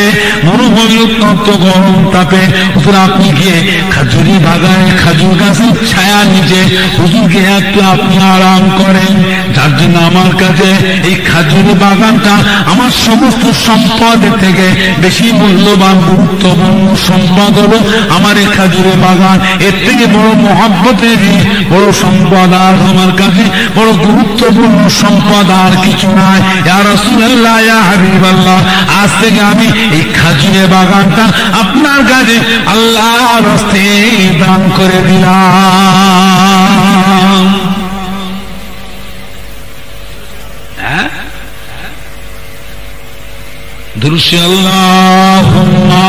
মরুভূমির অত্যন্ত গরম তাপে হুজুর আপনি গিয়ে খাজুরি বাগানে খাজুর গাছের ছায়ার নিচে হুজুরকে একটু আপনি আরাম করেন। যার জন্য আমার কাছে এই খাজুরি বাগানটা আমার সমস্ত সম্পদের থেকে বেশি মূল্যবান গুরুত্বপূর্ণ সম্পদ হলো আমার এই খাজুরের বাগান। এর থেকে বড় মহব্বতের বড় সম্পদ আর আমার কাছে বড় গুরুত্বপূর্ণ সম্পদ আর কিছু নয়। ইয়া রাসূলুল্লাহ, ইয়া হাবিবাল্লাহ, আজ থেকে আমি এই খাজুরের বাগানটা আপনার কাছে আল্লাহর রাস্তে দান করে দিলাম। দুরূদ আল্লাহুম্মা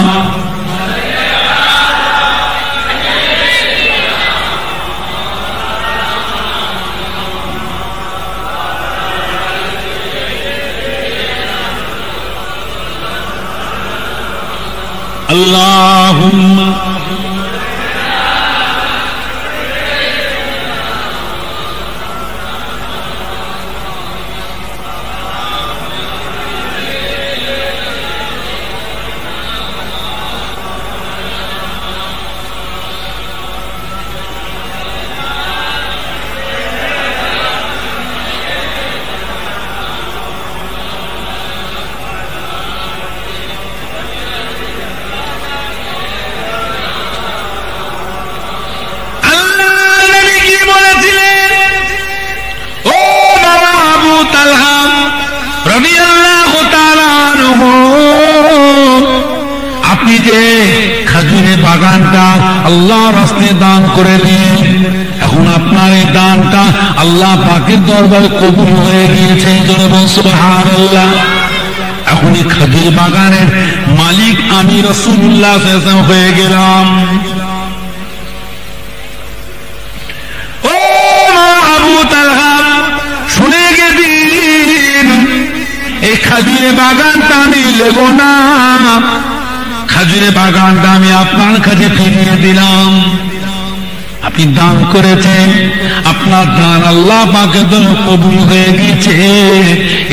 اللهم আপনি যে খাজুরের বাগানটা আল্লাহর রাস্তায় দান করে দিন, এখন আপনার এই দানটা আল্লাহ পাকের দরবারে কবুল হয়ে গিয়েছে। সুবহানাল্লাহ। এখন এই খাজুর বাগানের মালিক আমি রাসূলুল্লাহ সাল্লাল্লাহু আলাইহি ওয়াসাল্লাম হয়ে গেলাম। ও আবু তালহা, শুনে গেদিন এই খাজুরের বাগানটা আমি নেব না, খাজুরের বাগানটা আমি আপনার কাছে ফিরিয়ে দিলাম। আপনি দান করেছেন, আপনার দান আল্লাহ পাকের জন্য কবুল হয়ে গেছে,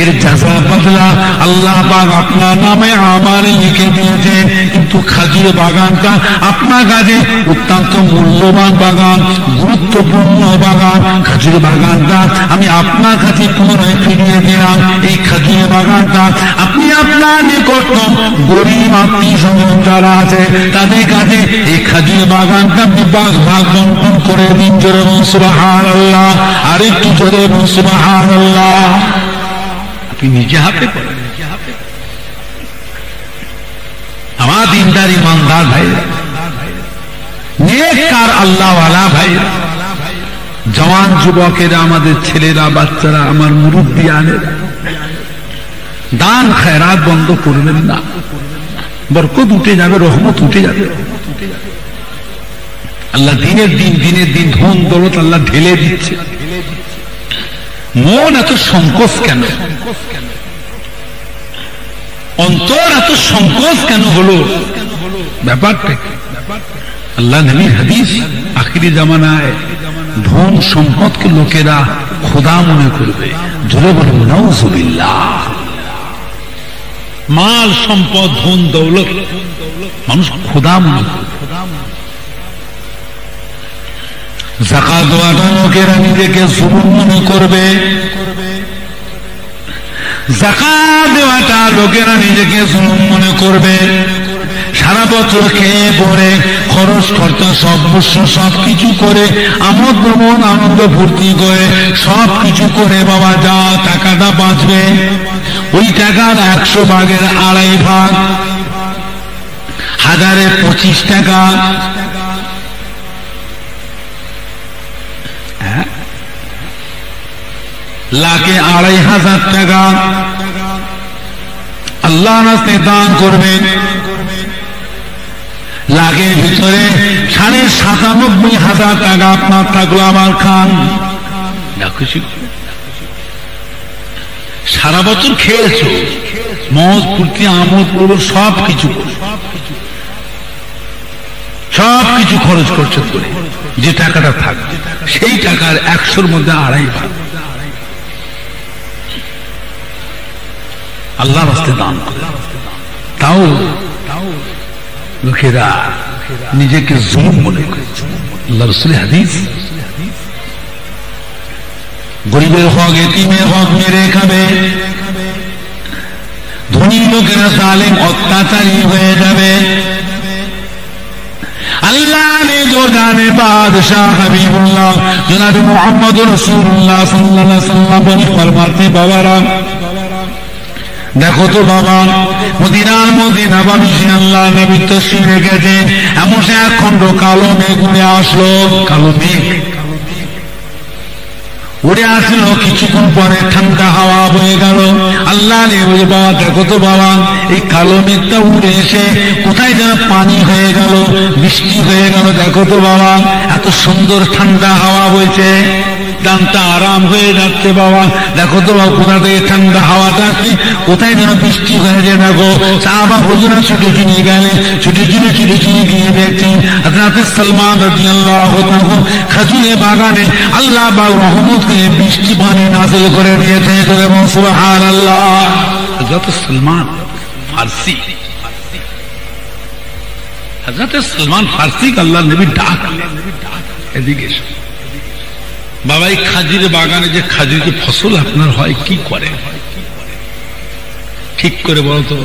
এর যাজা বদলা আল্লাহ পাক আপনার নামে আমার লিখে দিয়েছেন। কিন্তু খাজুর বাগানটা আপনার কাছে অত্যন্ত মূল্যবান বাগান, গুরুত্বপূর্ণ বাগান। খাজুর বাগানটা আমি আপনার কাছে পুনরায় ফিরিয়ে দিলাম। এই খাজুর বাগানটা আপনি আপনার নিকট গরিব আত্মীয় স্বজন যারা আছে তাদের কাছে এই খাজুর বাগানটা ভাগ ভাগ বন্টন করে দিন। জোরে বলুন সুবহানাল্লাহ, আর একটু জোরে বলুন সুবহানাল্লাহ। আপনি নিজে হাতে করেন। আমার দিনদার ইমানদার ভাই, নেককার আল্লাহওয়ালা ভাই, জওয়ান যুবকেরা, আমাদের ছেলেরা, বাচ্চারা, আমার মুরব্বিয়ানেরা, দান খেরাত বন্ধ করবেন না। বরকত উঠে যাবে, রহমত উঠে যাবে। আল্লাহ দিনের দিন ধন দৌলত আল্লাহ ঢেলে দিচ্ছে। মন এত সংকোচ কেন? অন্তর এত সংকোচ কেন হলো? ব্যাপারটা আল্লাহ নবীর হাদিস, আখিরি জামানায় ধন সম্পদকে লোকেরা খোদা মনে করবে। জোরে বলুন নাউজুবিল্লাহ। মাল সম্পদ ধন দৌলত মানুষ খোদা মনে করবে। যাকাত দেওয়াটা লোকেরা নিজেকে জুলুম মনে করবে। যাকাত দেওয়াটা লোকেরা নিজেকে জুলুম মনে করবে। সারা বছর খেয়ে পরে খরচ খরচা সব কিছু করে আমোদ প্রমোদ আনন্দ ফুর্তি করে সব কিছু করে বাবা যা টাকাটা বাঁচবে ওই টাকার 100 ভাগের 2.5 ভাগ, 1000-এ 25 টাকা, লাখে 2500 টাকা আল্লাহ রাস্তায় দান করবেন। লাখের ভিতরে 97,500 টাকা আপনার থাকলো, আমার খান। সারা বছর খেয়েছো, মজ ফুর্তি আমোদ করবো, সব কিছু খরচ করছো করে যে টাকাটা থাকবে সেই টাকার 100-র মধ্যে 2.5 ভাগ আল্লাহ রাস্তায় দান করে। তাও লোকেরা নিজেকে জুলুম মনে করে। আল্লাহ রাসূলের হাদিস, গরিবের হক, এতিমের হক মেরে খাবে, ধনী লোকেরা জালেম অত্যাচারী হয়ে যাবে। আল্লাহ ने जो जाने बादशाह हबीबुल्लाह जनाब मोहम्मद रसूलुल्लाह सल्लल्लाहु अलैहि वसल्लम फरमाते, बाबारा দেখো তো বাবা, মদিনার মধ্যে নববী আল্লাহ নবী তশরীফ রেখেছে, এমন এক খন্ড কালো মেঘ উড়ে আসলো। কালো মেঘ উড়ে আসলো, কিছুক্ষণ পরে ঠান্ডা হাওয়া বয়ে গেল। আল্লাহ বলে, বাবা দেখো তো বাবা, এই কালো মেঘটা উড়ে এসে কোথায় যেন পানি হয়ে গেল, বৃষ্টি হয়ে গেল। দেখো তো বাবা, এত সুন্দর ঠান্ডা হাওয়া বইছে, দানটা আরাম হয়ে যাচ্ছে। বাবা দেখো তো বাবা, কোথা থেকে ঠান্ডা হাওয়াটা আসছে, কোথায় যেন বৃষ্টি হয়ে যায়। দেখো সাহাবা হুজুরা ছুটে চলে গেলে, ছুটে গিয়ে দেখছেন হযরত সালমান রাদিয়াল্লাহু তাআলা খাজুরে বাগানে আল্লাহ পাক রহমত করে বৃষ্টি পানি নাযিল করে দিয়েছে। সুবহানাল্লাহ। হযরত সালমান ফারসি, হযরত সালমান ফারসি আল্লাহ নবী ডাক, এদিকে এসো বাবা, এই খাজির বাগানে যে খাজির ফসল আপনার হয় কি করে ঠিক করে বলতো।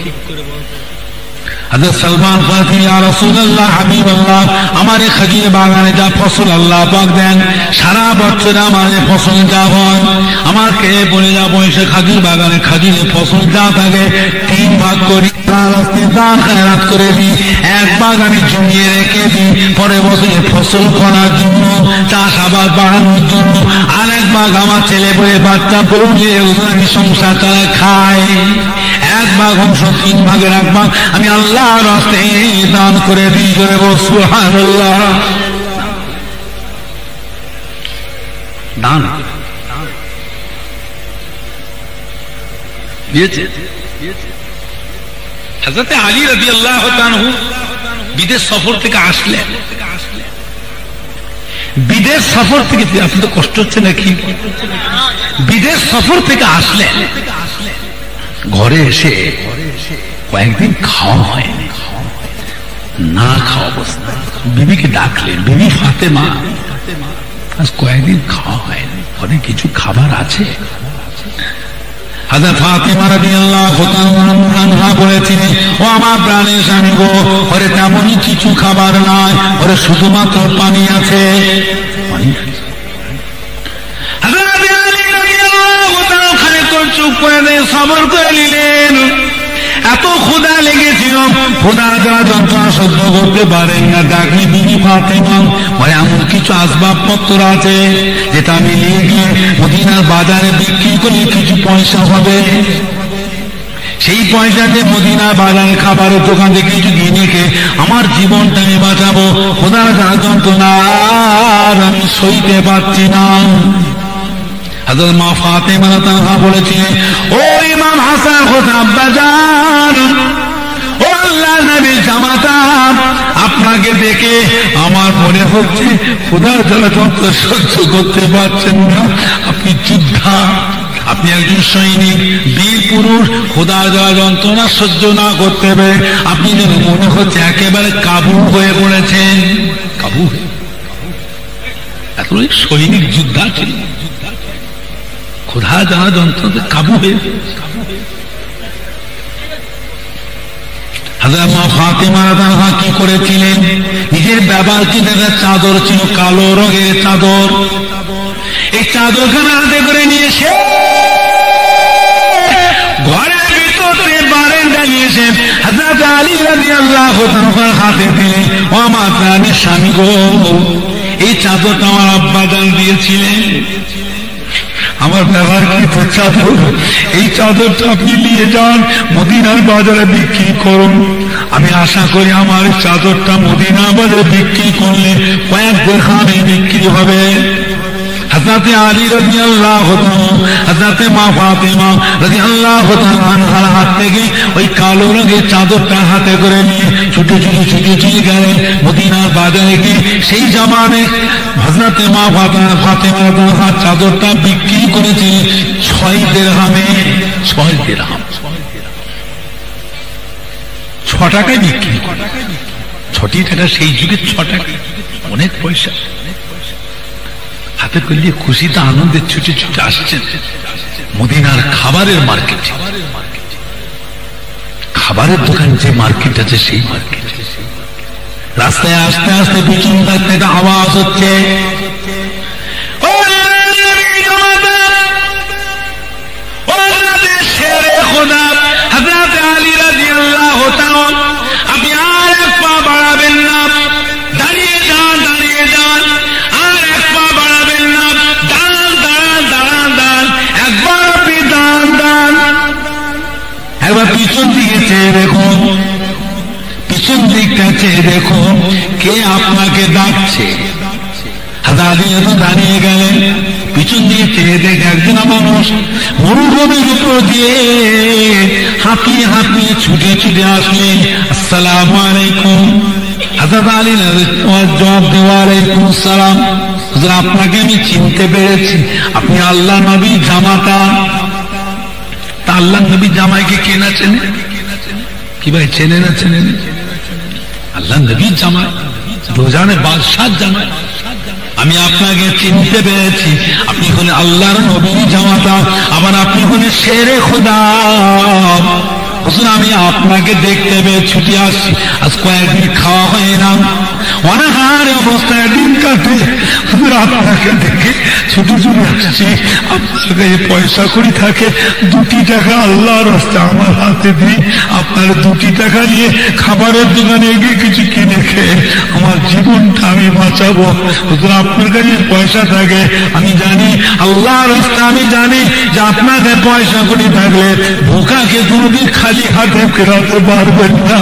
হযরত সালমান ফারসি, ইয়া রাসূলুল্লাহ হাবিবাল্লাহ, আমার এই খাজির বাগানে যা ফসল আল্লাহ পাক দেন, সারা বছর আমার এই ফসল যা হয়, আমাকে বলে যাবো এসে খাজির বাগানে খাজির ফসল যা থাকে 3 ভাগ করি, দান খেরাত করে দিই। 1 ভাগ আমি জমিয়ে রেখে দিই পরে বছরে ফসল করার জন্য, চাষাবাদ বাড়ানোর জন্য। আর 1 ভাগ আমার ছেলে বলে বাচ্চা বউলে আমি সংসার তারা খায়। 1 ভাগ অংশ, 3 ভাগের 1 ভাগ আমি আল্লাহর রাস্তায় দান করে দিই। করে সুবহানাল্লাহ। দান দিয়েছে। হযরত আলী রাদিয়াল্লাহু তাআলা বিদেশ সফর থেকে আসলেন, বিদেশ সফর থেকে, আপনি তো কষ্ট হচ্ছে নাকি, বিদেশ সফর থেকে আসলেন, ঘরে এসে কয়েকদিন খাওয়া হয়নি, না খাওয়া অবস্থা, বিবিকে ডাকলেন, বিবি ফাতেমা আজ কয়েকদিন খাওয়া হয়নি, ঘরে কিছু খাবার আছে? হযরত ফাতেমা রাদিয়াল্লাহু আনহা বলেছিলেন, ও আমার প্রাণের স্বামী গো, ঘরে তেমনই কিছু খাবার নাই, ঘরে শুধুমাত্র পানি আছে। হযরত আলী রাদিয়াল্লাহু তাআলা খানিকক্ষণ চুপ করে দিয়ে সবর করে নিলেন। এত ক্ষুধা লেগেছিল, ক্ষুধার যারা যন্ত্রণা সহ্য করতে পারেন না, ডাকলে বিবি ফাতেমা বলে, এমন কিছু আসবাবপত্র আছে যেটা আমি নিয়ে গিয়ে মদিনার বাজারে বিক্রি করে কিছু পয়সা হবে, সেই পয়সাতে মদিনার বাজারে খাবারের দোকান থেকে কিছু কিনে খেয়ে আমার জীবনটা আমি বাঁচাবো, ক্ষুধার যারা যন্ত্রণা আমি সইতে পারছি না। হযরত মা ফাতেমা রাদিয়াল্লাহু আনহা বলেছিলেন, ও ইমাম হাসান হোসেন আব্বাজান, ও আল্লাহর নবীর জামাতা, আপনাকে দেখে আমার মনে হচ্ছে ক্ষুধার যন্ত্রণা সহ্য করতে পারছেন না, আপনি যোদ্ধা, আপনি একজন সৈনিক, বীর পুরুষ, ক্ষুধার যন্ত্রণা সহ্য না করতে পেরে আপনি যেন মনে হচ্ছে একেবারে কাবু হয়ে পড়েছেন। কাবু হয়ে এত সৈনিক যোদ্ধা ছিল, ক্ষুধা যারা যন্ত্রণাতে কাবু হয়ে। হযরত মা ফাতেমা রাদিয়াল্লাহু আনহা কি করেছিলেন, নিজের ব্যবহৃত একটা চাদর ছিল, কালো রঙের চাদর, এই চাদরখানা হাতে করে নিয়ে এসে ঘরের ভিতরে বারান্দায় নিয়ে এসে হযরত আলী রাদিয়াল্লাহু তাআলার হাতে দিলেন, ও আমার প্রাণের স্বামী গো, এই চাদরটা আমার আব্বাজান দিয়েছিলেন, আমার ব্যবহারকৃত চাদর, এই চাদরটা আপনি নিয়ে যান, মদিনার বাজারে বিক্রি করুন, আমি আশা করি আমার চাদরটা মদিনার বাজারে বিক্রি করলে কয়েক দিরহামে বিক্রি হবে। হযরত আলী রাদিয়াল্লাহু তাআলা হযরত মা ফাতেমা রাদিয়াল্লাহু তাআলা আনহার হাত থেকে ওই কালো রঙের চাদরটা হাতে করে নিয়ে ছুটে ছুটে গেলেন মদিনার বাজারে গিয়ে, সেই জামানে হযরত মা ফাতেমা রাদিয়াল্লাহু চাদরটা বিক্রি করেছে 6 দিরহামে। 6 দিরহাম, 6 টাকায় বিক্রি, 6 টাকা সেই যুগে 6 টাকা অনেক পয়সা। হাতে করলে খুশিতে আনন্দে ছুটে ছুটে আসছেন মদিনার খাবারের মার্কেট, খাবারের দোকান যে মার্কেট আছে সেই মার্কেট। রাস্তায় আস্তে আস্তে পিছন থেকে আওয়াজ হচ্ছে, হযরত আলী রাদিয়াল্লাহু তাআলা, আপনি আর এক পা বাড়াবেন না, দাঁড়িয়ে যান, দাঁড়িয়ে যান, আর এক পা বাড়াবেন না, দাঁড়ান দাঁড়ান দাঁড়ান দাঁড়ান, একবার আপনি দাঁড়ান দাঁড়ান, একবার পিছন দিকে চেয়ে দেখুন, পিছন দিকটা চেয়ে দেখুন কে আপনাকে ডাকছে। দাঁড়িয়ে গেলেন, পিছন দিয়ে চেয়ে দেখে একজন মানুষ মরুভূমির উপর দিয়ে হাঁপিয়ে হাঁপিয়ে ছুটে ছুটে আসলেন, আসসালামু আলাইকুম। হযরত আলী জবাব দেওয়া, আলাইকুম আসসালাম, হুজুর আপনাকে আমি চিনতে পেরেছি, আপনি আল্লাহ নবী জামাতা। তা আল্লাহ নবী জামাইকে কে না চেনে? কি ভাই চেনে না চেনে? আল্লাহ নবীর জামাই, দোজানে বাদশাহ জামাই, আমি আপনাকে চিনতে পেরেছি, আপনি হলেন আল্লাহর নবীর জামাতা, আবার আপনি হলেন শেরে খোদা। হুজুর আমি আপনাকে দেখতে পেয়ে ছুটি আসছি, আজ কয়েকদিন খাওয়া হয় না, অনাহার অবস্থায় দিন কাটে, হুজুর আপনাকে দেখে ছুটি ছুটি আসছি, আপনার কাছে পয়সা করি থাকে, 2 টাকা আল্লাহর রাস্তায় আমার হাতে দিই, আপনার 2 টাকা নিয়ে খাবারের দোকানে গিয়ে কিছু কিনে খেয়ে আমার জীবনটা আমি বাঁচাবো। হুজুর আপনার কাছে পয়সা থাকে, আমি জানি আল্লাহর রাস্তায়, আমি জানি যে আপনার কাছে পয়সা করি থাকলে ভোকাকে কোনোদিন খালি হাতে ফেরাতে পারবেন না।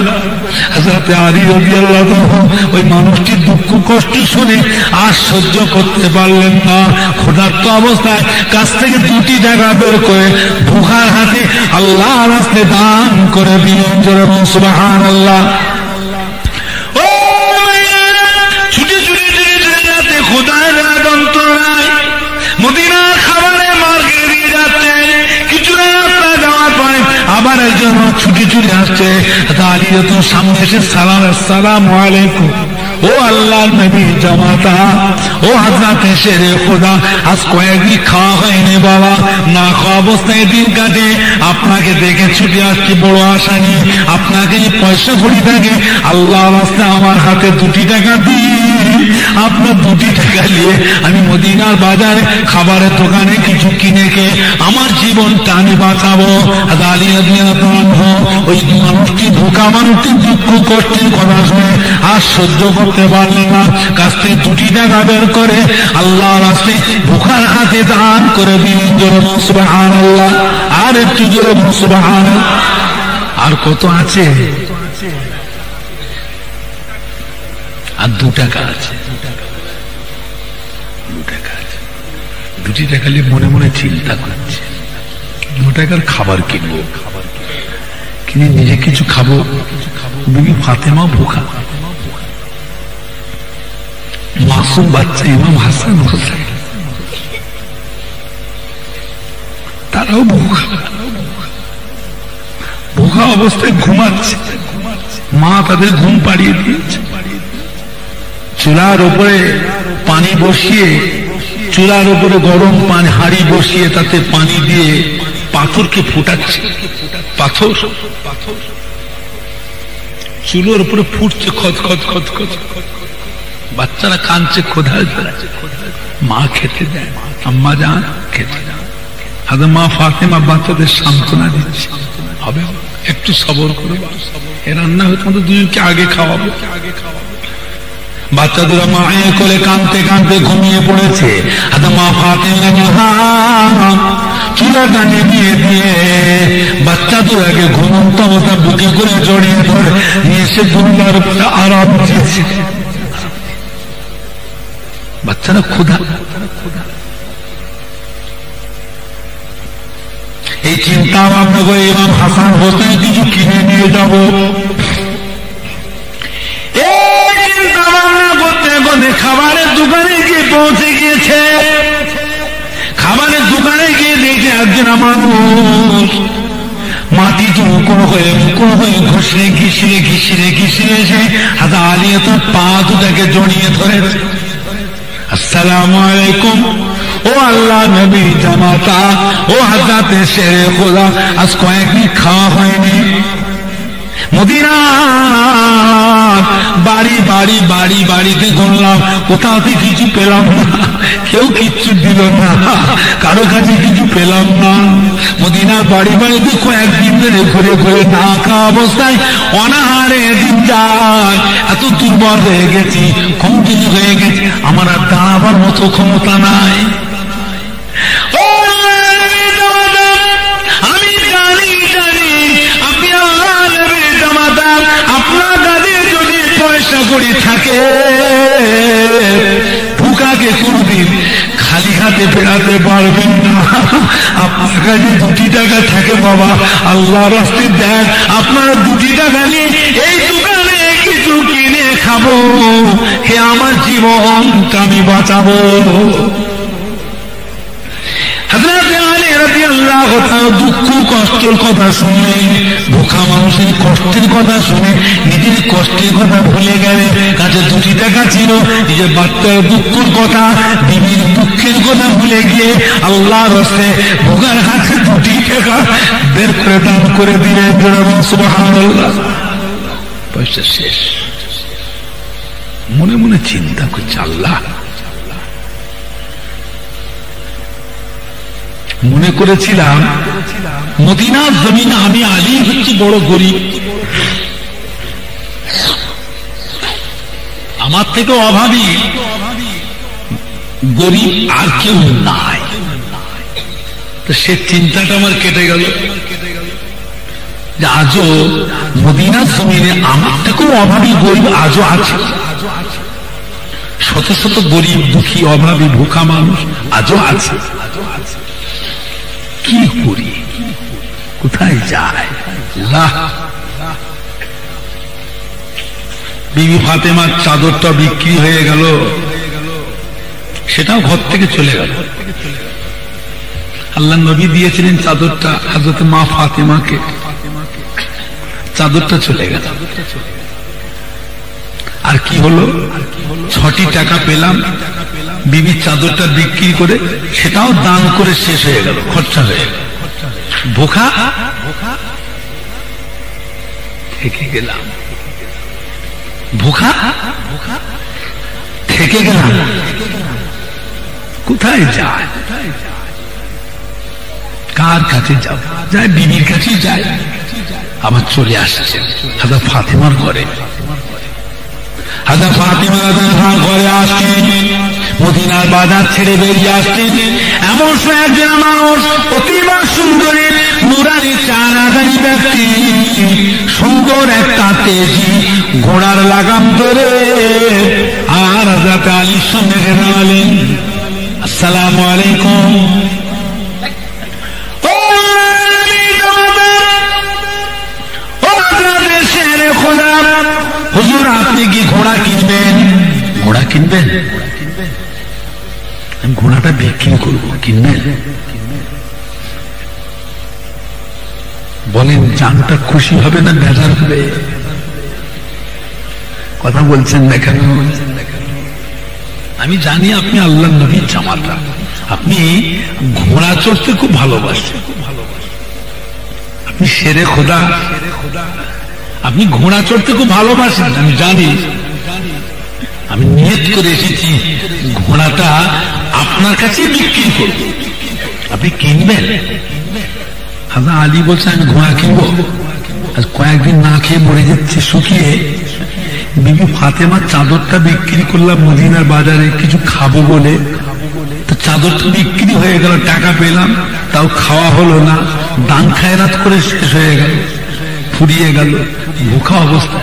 হযরত আলী রাদিয়াল্লাহু আনহু ওই মানুষটির দুঃখ কষ্ট শুনে আর সহ্য করতে পারলেন না, ক্ষুধার্ত অবস্থায় কাছ থেকে 2 টাকা বের করে ভোকার হাতে আল্লাহর রাস্তায় দান করে দিলেন। সুবহানাল্লাহ। ছুটে ছুটে ছুটে ছুটে যাতে খোদার দাঁড়িয়ে তো সামনে এসে সালাম, আসসালামু আলাইকুম। ও আল্লাহর নবী জামাতা, ও হযরতে শেরে খোদা, আজ কয়েকদিন খাওয়া হয়নি বাবা, না খাওয়া অবস্থায় দিন কাটে, আপনাকে দেখে ছুটে আসছি বড় আশা নিয়ে। আপনাকে যে পয়সা ভরি থাকে, আল্লাহর রাস্তায় আমার হাতে 2 টাকা দিই, আপনার 2 টাকা নিয়ে আমি মদিনার বাজারে খাবারের দোকানে কিছু কিনে খেয়ে আমার জীবনটা আমি বাঁচাবো। ওই মানুষটি ধোকা, মানুষটি দুঃখ কষ্টের কথা শুনে আর সহ্য করতে পারলেন না, কাছ থেকে 2 টাকা বের করে আল্লাহ রাস্তায় ভুখার হাতে দান করে দিলেন। জোরে সুবহানাল্লাহ, আর একটু জোরে সুবহানাল্লাহ। আর কত আছে? আর 2 টাকা আছে, 2 টাকা আছে। 2 টাকা নিয়ে মনে মনে চিন্তা করছে, 2 টাকার খাবার কিনবো, কিনে নিজে কিছু খাবো। বিবি ফাতেমা ভুখা, মাসুম বাচ্চা ইমাম হাসান হোসেন তারাও ভুখা, ভুখা অবস্থায় ঘুমাচ্ছে। মা তাদের ঘুম পাড়িয়ে দিয়েছে। চুলার উপরে পানি বসিয়ে, চুলার উপরে গরম পানি হাঁড়ি বসিয়ে তাতে পানি দিয়ে পাথরকে ফোটাচ্ছে। পাথর চুলোর উপরে ফুটছে, খদ খদ খদ খদ। বাচ্চারা কাঁদছে, ক্ষুধায় ধরেছে। মা খেতে দেয়, আম্মা যান খেতে দেয়। হাজা মা ফাতেমা বাচ্চাদের সান্ত্বনা দিচ্ছে, হবে একটু সবর করে, এ রান্না হয়ে তোমাদের 2জনকে আগে খাওয়াবো। বাচ্চাদের মায়ের কোলে কাঁদতে কাঁদতে ঘুমিয়ে পড়েছে। হাজা মা ফাতেমা চুলাটা নিভিয়ে দিয়ে বাচ্চা দুটাকে ঘুমন্ত অবস্থা বুকে করে জড়িয়ে ধরে নিয়ে এসে দুনিয়ার উপরে আরাম দিয়েছে। বাচ্চারা ক্ষুধা। এই চিন্তা ভাবনা করে ইমাম হাসান হোসেন কিছু কিনে নিয়ে যাব, এই চিন্তা ভাবনা করতে করতে খাবারের দোকানে গিয়ে পৌঁছে গিয়েছে। খাবারের দোকানে গিয়ে দেখে একজন মানুষ মাটি মুখো হয়ে ঘষে ঘিসড়ে ঘিসড়ে ঘিসড়ে এসে হাজা আলিয়া তার পা দুটাকে জড়িয়ে ধরেছে। আসসালামু আলাইকুম। ও আল্লাহ নবী জামাতা, ও হযরতে শেরে খোদা, আজ কয়েকদিন খাওয়া হয়নি। মদিনা বাড়ি বাড়ি বাড়ি বাড়িতে ঘুরলাম, কোথাতে কিছু পেলাম না, কেউ কিচ্ছু দিল না, কারো কাছে কিছু পেলাম না। মদিনার বাড়ি বাড়িতে কয়েকদিন ধরে ঘুরে ঘুরে না খাওয়া অবস্থায় অনাহারে দিন যায়। এত দুর্বল হয়ে গেছি, কমজোরি হয়ে গেছি, আমার আর দাঁড়াবার মতো ক্ষমতা নাই। আমি জানি জানি আপনি আল্লাহ নবীর জামাতা, আপনার কাছে যদি পয়সা কড়ি থাকে ভুকাকে কোনদিন খালি হাতে ফেরাতে পারবেন না। আপনার কাছে 2 টাকা থাকে বাবা, আল্লাহ রাস্তায় দেন, আপনার 2 টাকা নিয়ে এই দোকানে কিছু কিনে খাবো, হে আমার জীবনটা আমি বাঁচাবো। হযরত আলী রাদিয়াল্লাহু তাআলা দুঃখ কষ্টের কথা শুনে, ভুখা মানুষের কষ্টের কথা শুনে নিজের কষ্টের কথা ভুলে গেলে। কাছে 2 টাকা ছিল, নিজের বাচ্চার দুঃখের কথা, বিবির দুঃখের কথা ভুলে গিয়ে আল্লাহর রাস্তায় ভোগার হাতে 2 টাকা বের করে দান করে দিলেন। সুবহানাল্লাহ। পয়সা শেষ। মনে মনে চিন্তা করছে, আল্লাহ, মনে করেছিলাম মদিনার জমিনে আমি আলী হচ্ছে বড় গরিব, আমার থেকে অভাবী গরিব আর কেউ নাই। তো সে চিন্তাটা আমার কেটে গেল যে আজও মদিনার জমিনে আমার থেকেও অভাবী গরিব আজও আছে। শত শত গরিব দুঃখী অভাবী ভুখা মানুষ আজও আছে। কি করি, কোথায় যায়? বিবি ফাতেমার চাদরটা বিক্রি হয়ে গেল, সেটাও ঘর থেকে চলে গেল। আল্লাহ নবী দিয়েছিলেন চাদরটা হযরত মা ফাতেমাকে। চাদরটা চলে গেল। আর কি হলো, 6টি টাকা পেলাম, বিবির চাদরটা বিক্রি করে সেটাও দান করে শেষ হয়ে গেল, খরচা হয়ে গেল। ভোখা থেকে গেলাম, ভোখা থেকে গেলাম। কোথায় যায়, কার কাছে যাব? যায় বিবির কাছে যায়, আবার চলে আসছে হাজা ফাতেমার ঘরে। হাজা ফাতেমা ঘরে আসছে, মদিনার বাজার ছেড়ে বেরিয়ে আসছে। এমন একজন মানুষ, অতিবা সুন্দরী নুরানি চানাদারি ব্যক্তি, সুন্দর একটা তেজি ঘোড়ার লাগাম ধরে আর হযরত আলীর সামনে দাঁড়ালেন। আসসালামু আলাইকুম। হুজুর, আপনি কি ঘোড়া কিনবেন? ঘোড়া কিনবেন? আমি ঘোড়াটা বিক্রি করবো, কিনবেন? বলেন, জানটা খুশি হবে না বেজার হবে? কথা বলছেন না কেন? আমি জানি আপনি আল্লাহর নবীর জামাতা, আপনি ঘোড়া চড়তে খুব ভালোবাসেন, আপনি শেরে খোদা, আপনি ঘোড়া চড়তে খুব ভালোবাসেন, আমি জানি। আমি নিয়ত করে এসেছি ঘোড়াটা আপনার কাছে বিক্রি করব, আপনি কিনবেন? হাজা আলী বলছে, আমি ঘোড়া কিনবো। আজ কয়েকদিন না খেয়ে মরে যাচ্ছে শুকিয়ে। বিবি ফাতেমার চাদরটা বিক্রি করলাম মদিনার বাজারে কিছু খাবো বলে, তো চাদরটা বিক্রি হয়ে গেল, টাকা পেলাম, তাও খাওয়া হলো না, দান খায়রাত করে শেষ হয়ে গেল, ফুরিয়ে গেল। ভুখা অবস্থা,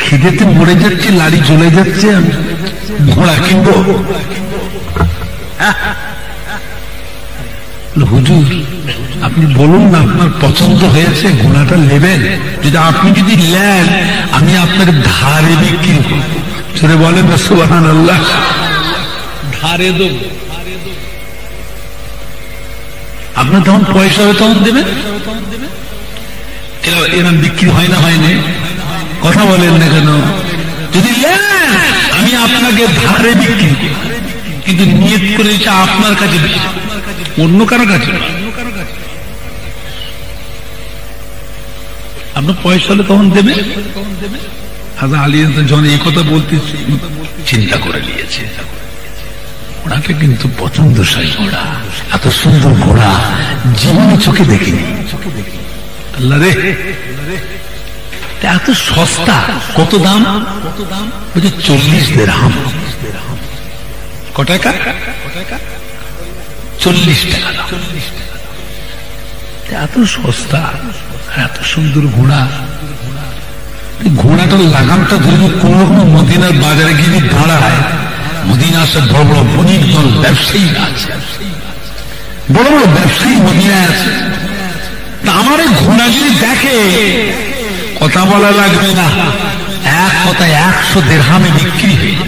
খিদেতে মরে যাচ্ছে, লাড়ি জ্বলে যাচ্ছে, আমি ঘোড়া কিনবো? হুজুর, আপনি বলুন না আপনার পছন্দ হয়েছে, ঘোড়াটা নেবেন? আপনি যদি নেন, আমি আপনার ধারে বিক্রি করব। সেটা বলেন না সুবহানাল্লাহ, ধারে দেব। আপনার তখন পয়সা হবে তখন দেবেন। এরকম বিক্রি হয় না, হয়নি? কথা বলেন না কেন? যদি নেন, আমি আপনাকে ধারে বিক্রি করব, কিন্তু নিয়ত করেছে আপনার কাছে, অন্য কারো কাছে। আপনার পয়সা হলে তখন দেবে। হাজা আলী যখন এই কথা বলতে চিন্তা করে নিয়েছে, ঘোড়াটা কিন্তু পছন্দসাই ঘোড়া, এত সুন্দর ঘোড়া জীবনে চোখে দেখিনি। আল্লাহ রে, এত সস্তা! কত দাম? বলছে 40 দিরহাম। ক টাকা? 40 টাকা। এত সস্তা, এত সুন্দর ঘোড়া। ঘোড়াটার লাগামটা ধরে কোন রকম মদিনার বাজারে গিয়ে দাঁড়ায়। মদিনা আসে বড় বড় বণিক দল, ব্যবসায়ী আছে, বড় বড় ব্যবসায়ী মদিনায় আছে। তা আমার এই ঘোড়া যদি দেখে, কথা বলা লাগবে না, এক কথায় 100 দিরহামে বিক্রি হয়ে যাবে।